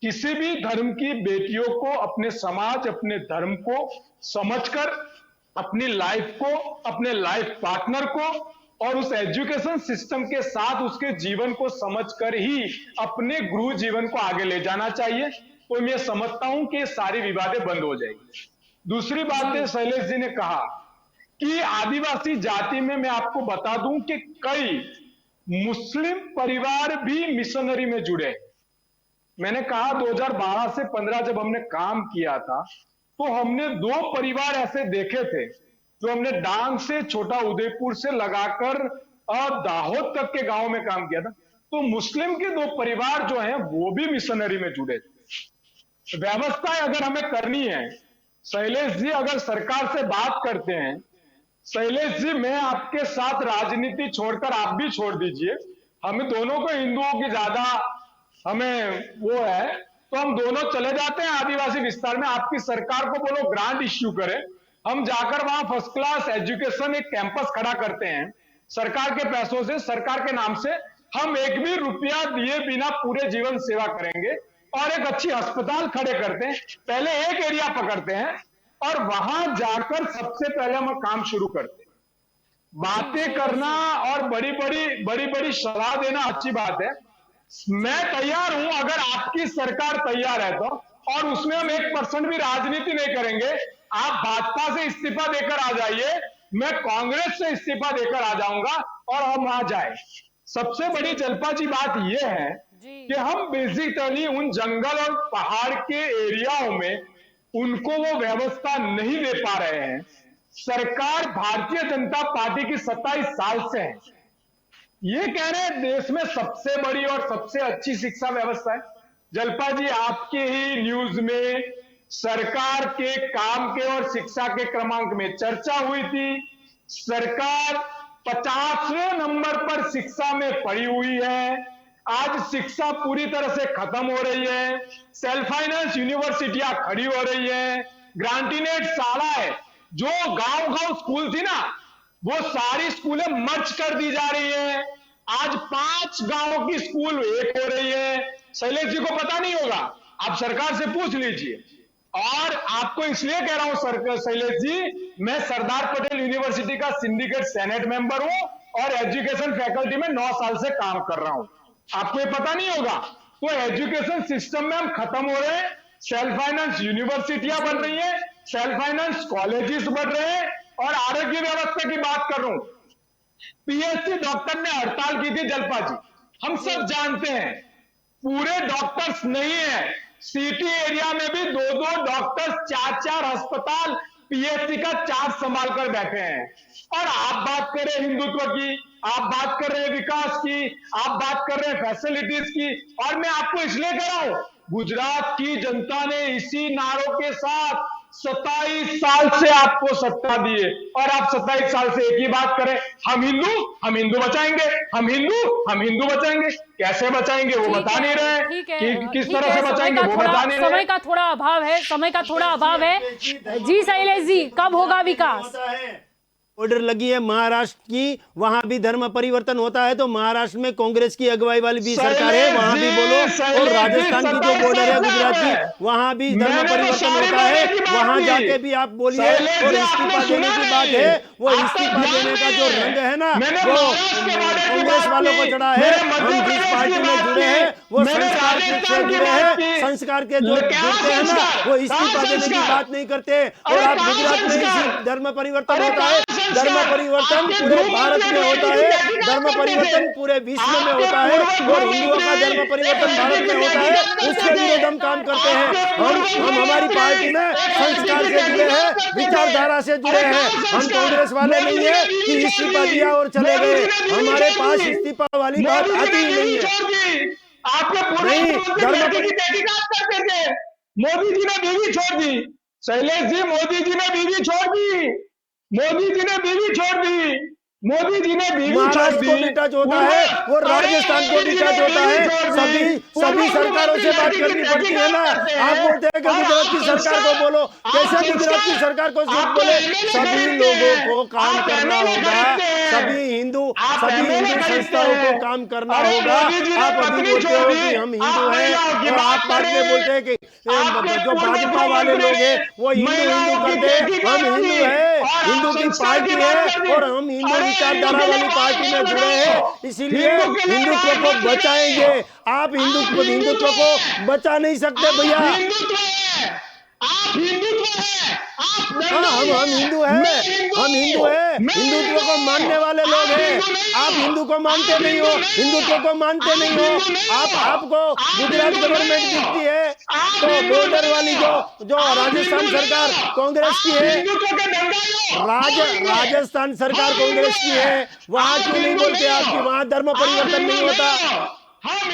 किसी भी धर्म की बेटियों को अपने समाज, अपने धर्म को समझकर अपनी लाइफ को, अपने लाइफ पार्टनर को और उस एजुकेशन सिस्टम के साथ उसके जीवन को समझकर ही अपने गृह जीवन को आगे ले जाना चाहिए। तो मैं समझता हूं कि सारी विवादें बंद हो जाएगी। दूसरी बात है, शैलेश जी ने कहा कि आदिवासी जाति में मैं आपको बता दूं कि कई मुस्लिम परिवार भी मिशनरी में जुड़े। मैंने कहा 2012 से 15 जब हमने काम किया था तो हमने 2 परिवार ऐसे देखे थे जो हमने डांग से छोटा उदयपुर से लगाकर दाहोद तक के गांव में काम किया था। तो मुस्लिम के 2 परिवार जो हैं वो भी मिशनरी में जुड़े थे। व्यवस्था अगर हमें करनी है, शैलेश जी अगर सरकार से बात करते हैं, शैलेश जी मैं आपके साथ राजनीति छोड़कर आप भी छोड़ दीजिए, हमें दोनों को हिंदुओं की ज्यादा हमें वो है, तो हम दोनों चले जाते हैं आदिवासी विस्तार में। आपकी सरकार को बोलो ग्रांट इश्यू करे, हम जाकर वहां फर्स्ट क्लास एजुकेशन एक कैंपस खड़ा करते हैं सरकार के पैसों से, सरकार के नाम से। हम एक भी रुपया दिए बिना पूरे जीवन सेवा करेंगे और एक अच्छी अस्पताल खड़े करते हैं। पहले एक एरिया पकड़ते हैं और वहां जाकर सबसे पहले हम काम शुरू करते हैं। बातें करना और बड़ी बड़ी सलाह देना अच्छी बात है, मैं तैयार हूं अगर आपकी सरकार तैयार है तो, और उसमें हम 1% भी राजनीति नहीं करेंगे। आप भाजपा से इस्तीफा देकर आ जाइए, मैं कांग्रेस से इस्तीफा देकर आ जाऊंगा और हम वहां जाए। सबसे बड़ी जल्पा जी बात यह है कि हम बेसिकली उन जंगल और पहाड़ के एरियाओं में उनको वो व्यवस्था नहीं दे पा रहे हैं। सरकार भारतीय जनता पार्टी की 27 साल से है, ये कह रहे हैं देश में सबसे बड़ी और सबसे अच्छी शिक्षा व्यवस्था है। जल्पा जी आपके ही न्यूज में सरकार के काम के और शिक्षा के क्रमांक में चर्चा हुई थी। सरकार 50वें नंबर पर शिक्षा में पड़ी हुई है। आज शिक्षा पूरी तरह से खत्म हो रही है, सेल्फ फाइनेंस यूनिवर्सिटियां खड़ी हो रही है, ग्रांटीनेट शालाएं जो गांव स्कूल थी ना वो सारी स्कूलें मर्ज कर दी जा रही है। आज 5 गांवों की स्कूल एक हो रही है। शैलेश जी को पता नहीं होगा, आप सरकार से पूछ लीजिए। और आपको इसलिए कह रहा हूं शैलेश जी, मैं सरदार पटेल यूनिवर्सिटी का सिंडिकेट सेनेट मेंबर हूं और एजुकेशन फैकल्टी में 9 साल से काम कर रहा हूं। आपको ये पता नहीं होगा। तो एजुकेशन सिस्टम में हम खत्म हो रहे हैं, सेल्फ फाइनेंस यूनिवर्सिटियां बन रही है, सेल्फ फाइनेंस कॉलेजेस बढ़ रहे हैं। और आरोग्य व्यवस्था की बात कर रहा हूं, पीएचडी डॉक्टर ने हड़ताल की थी जल्पा जी, हम सब जानते हैं। पूरे डॉक्टर्स नहीं है, सिटी एरिया में भी 2-2 डॉक्टर्स 4-4 अस्पताल पीएचडी का चार्ज संभाल कर बैठे हैं। और आप बात कर रहे हैं हिंदुत्व की, आप बात कर रहे हैं विकास की, आप बात कर रहे हैं फैसिलिटीज की। और मैं आपको इसलिए कह रहा हूं, गुजरात की जनता ने इसी नारों के साथ 27 साल से आपको सत्ता दी है और आप 27 साल से एक ही बात करें, हम हिंदू बचाएंगे, हम हिंदू बचाएंगे। कैसे बचाएंगे वो बता नहीं रहे कि किस तरह से बचाएंगे वो बता नहीं रहे। समय का थोड़ा अभाव है जी। शैलेश जी, कब होगा विकास? ऑर्डर लगी है महाराष्ट्र की, वहां भी धर्म परिवर्तन होता है तो महाराष्ट्र में कांग्रेस की अगुवाई वाली भी सरकार है, वहां भी बोलो। और राजस्थान की जो बॉर्डर है गुजरात की, वहां भी धर्म परिवर्तन होता है, वहां जाके भी आप बोलिए। और इस्तीफा देने की बात है, वो इस्तीफा देने का जो रंग है ना वो कांग्रेस वालों को चढ़ा है। हम जिस पार्टी में जुड़े हैं वो संस्कार से जुड़े हैं, संस्कार के जो जुड़ते हैं ना वो इस्तीफा देने की बात नहीं करते। और आप गुजरात में ही धर्म परिवर्तन होता है, धर्म परिवर्तन पूरे भारत में होता है, धर्म परिवर्तन पूरे विश्व में होता है और हिंदुओं का धर्म परिवर्तन भारत में होता है, उसके विरोध हम काम करते हैं। हम हमारी पार्टी में संस्कार से जुड़े हैं, विचारधारा से जुड़े हैं। हम कांग्रेस वाले नहीं है कि इस्तीफा दिया और चले गए, हमारे पास इस्तीफा वाली बात आती ही नहीं है। आपके नहीं धर्म की बेटी करते थे, मोदी जी ने बीवी छोड़ दी। शैलेश जी, मोदी जी ने बीवी छोड़ दी, मोदी जी ने बीवी छोड़ दी, मोदी जी ने बीवी छोड़ दी। को भी टच होता है और राजस्थान को भी टच होता है। सभी सरकारों से बात करनी पड़ती है ना। आप बोलते हैं कि गुजरात की सरकार को बोलो, कैसे गुजरात की सरकार को सिर्फ बोले? सभी लोगों को काम करना होगा, सभी हिंदू सभी हिंदू संस्थाओं को काम करना होगा। आप अभी बोलते हो कि हम हिंदू हैं और आप बाद में बोलते हैं कि जो भाजपा वाले लोग हैं वो हिंदू करते हैं। हम हिंदू हैं, हिंदू की पार्टी है और हम हिंदू विचारधारा वाली पार्टी में जुड़े हैं, इसीलिए हिंदुत्व को बचाएंगे। आप हिंदुत्व को बचा नहीं सकते भैया। हम हिंदू हैं, हम हिंदू हैं, हिंदुत्व को मानने वाले लोग हैं। आप हिंदू को मानते नहीं हो, हिंदुत्व को मानते नहीं हो। आपको गुजरात गवर्नमेंट दिखती है तो बॉर्डर वाली जो राजस्थान सरकार कांग्रेस की है, राजस्थान सरकार कांग्रेस की है, वहां क्यों नहीं बोलते आप कि वहां धर्म परिवर्तन नहीं होता?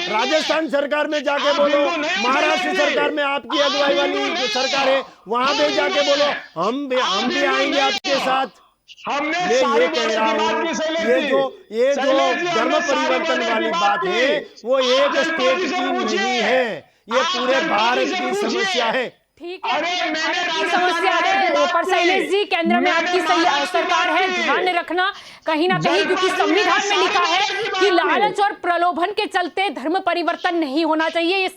राजस्थान सरकार में जाके बोलो, महाराष्ट्र सरकार में आपकी अगुवाई वाली जो सरकार है वहां पे जाके बोलो, हम भी आएंगे आपके साथ। मैं ये कह रहा हूँ, ये जो धर्म परिवर्तन वाली बात है वो एक स्टेट की नहीं है, ये पूरे भारत की समस्या है। ठीक है, आपकी समस्या है पर शैलेश जी, केंद्र में आपकी सरकार है, ध्यान रखना कहीं ना कहीं, क्योंकि संविधान में लिखा है कि लालच और प्रलोभन के चलते धर्म परिवर्तन नहीं होना चाहिए। ये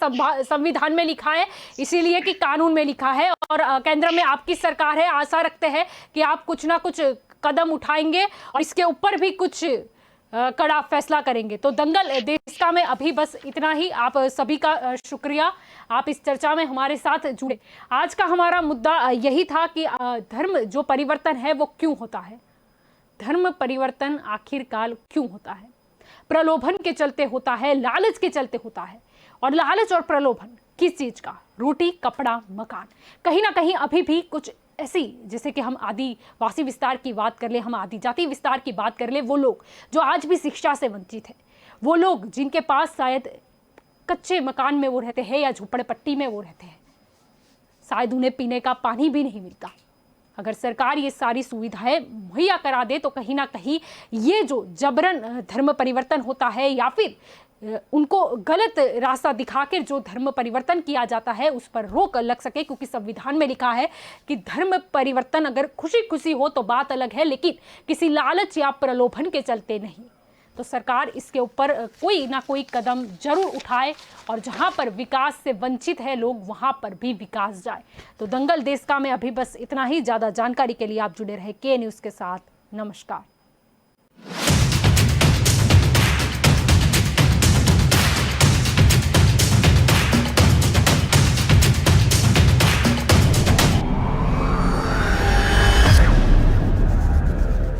संविधान में लिखा है, इसीलिए कि कानून में लिखा है। और केंद्र में आपकी सरकार है, आशा रखते हैं कि आप कुछ ना कुछ कदम उठाएंगे और इसके ऊपर भी कुछ कड़ा फैसला करेंगे। तो दंगल देश का में अभी बस इतना ही। आप सभी का शुक्रिया, आप इस चर्चा में हमारे साथ जुड़े। आज का हमारा मुद्दा यही था कि धर्म जो परिवर्तन है वो क्यों होता है, धर्म परिवर्तन आखिरकार क्यों होता है? प्रलोभन के चलते होता है, लालच के चलते होता है। और लालच और प्रलोभन किस चीज का? रोटी, कपड़ा, मकान। कहीं ना कहीं अभी भी कुछ ऐसी, जैसे कि हम आदिवासी विस्तार की बात कर ले, हम आदिजाति विस्तार की बात कर ले, वो लोग जो आज भी शिक्षा से वंचित है, वो लोग जिनके पास शायद कच्चे मकान में वो रहते हैं या झोपड़पट्टी में वो रहते हैं, शायद उन्हें पीने का पानी भी नहीं मिलता। अगर सरकार ये सारी सुविधाएं मुहैया करा दे तो कहीं ना कहीं ये जो जबरन धर्म परिवर्तन होता है या फिर उनको गलत रास्ता दिखाकर जो धर्म परिवर्तन किया जाता है उस पर रोक लग सके, क्योंकि संविधान में लिखा है कि धर्म परिवर्तन अगर खुशी खुशी हो तो बात अलग है, लेकिन किसी लालच या प्रलोभन के चलते नहीं। तो सरकार इसके ऊपर कोई ना कोई कदम जरूर उठाए और जहां पर विकास से वंचित है लोग वहां पर भी विकास जाए। तो दंगल देश का में अभी बस इतना ही। ज़्यादा जानकारी के लिए आप जुड़े रहे के न्यूज़ के साथ। नमस्कार।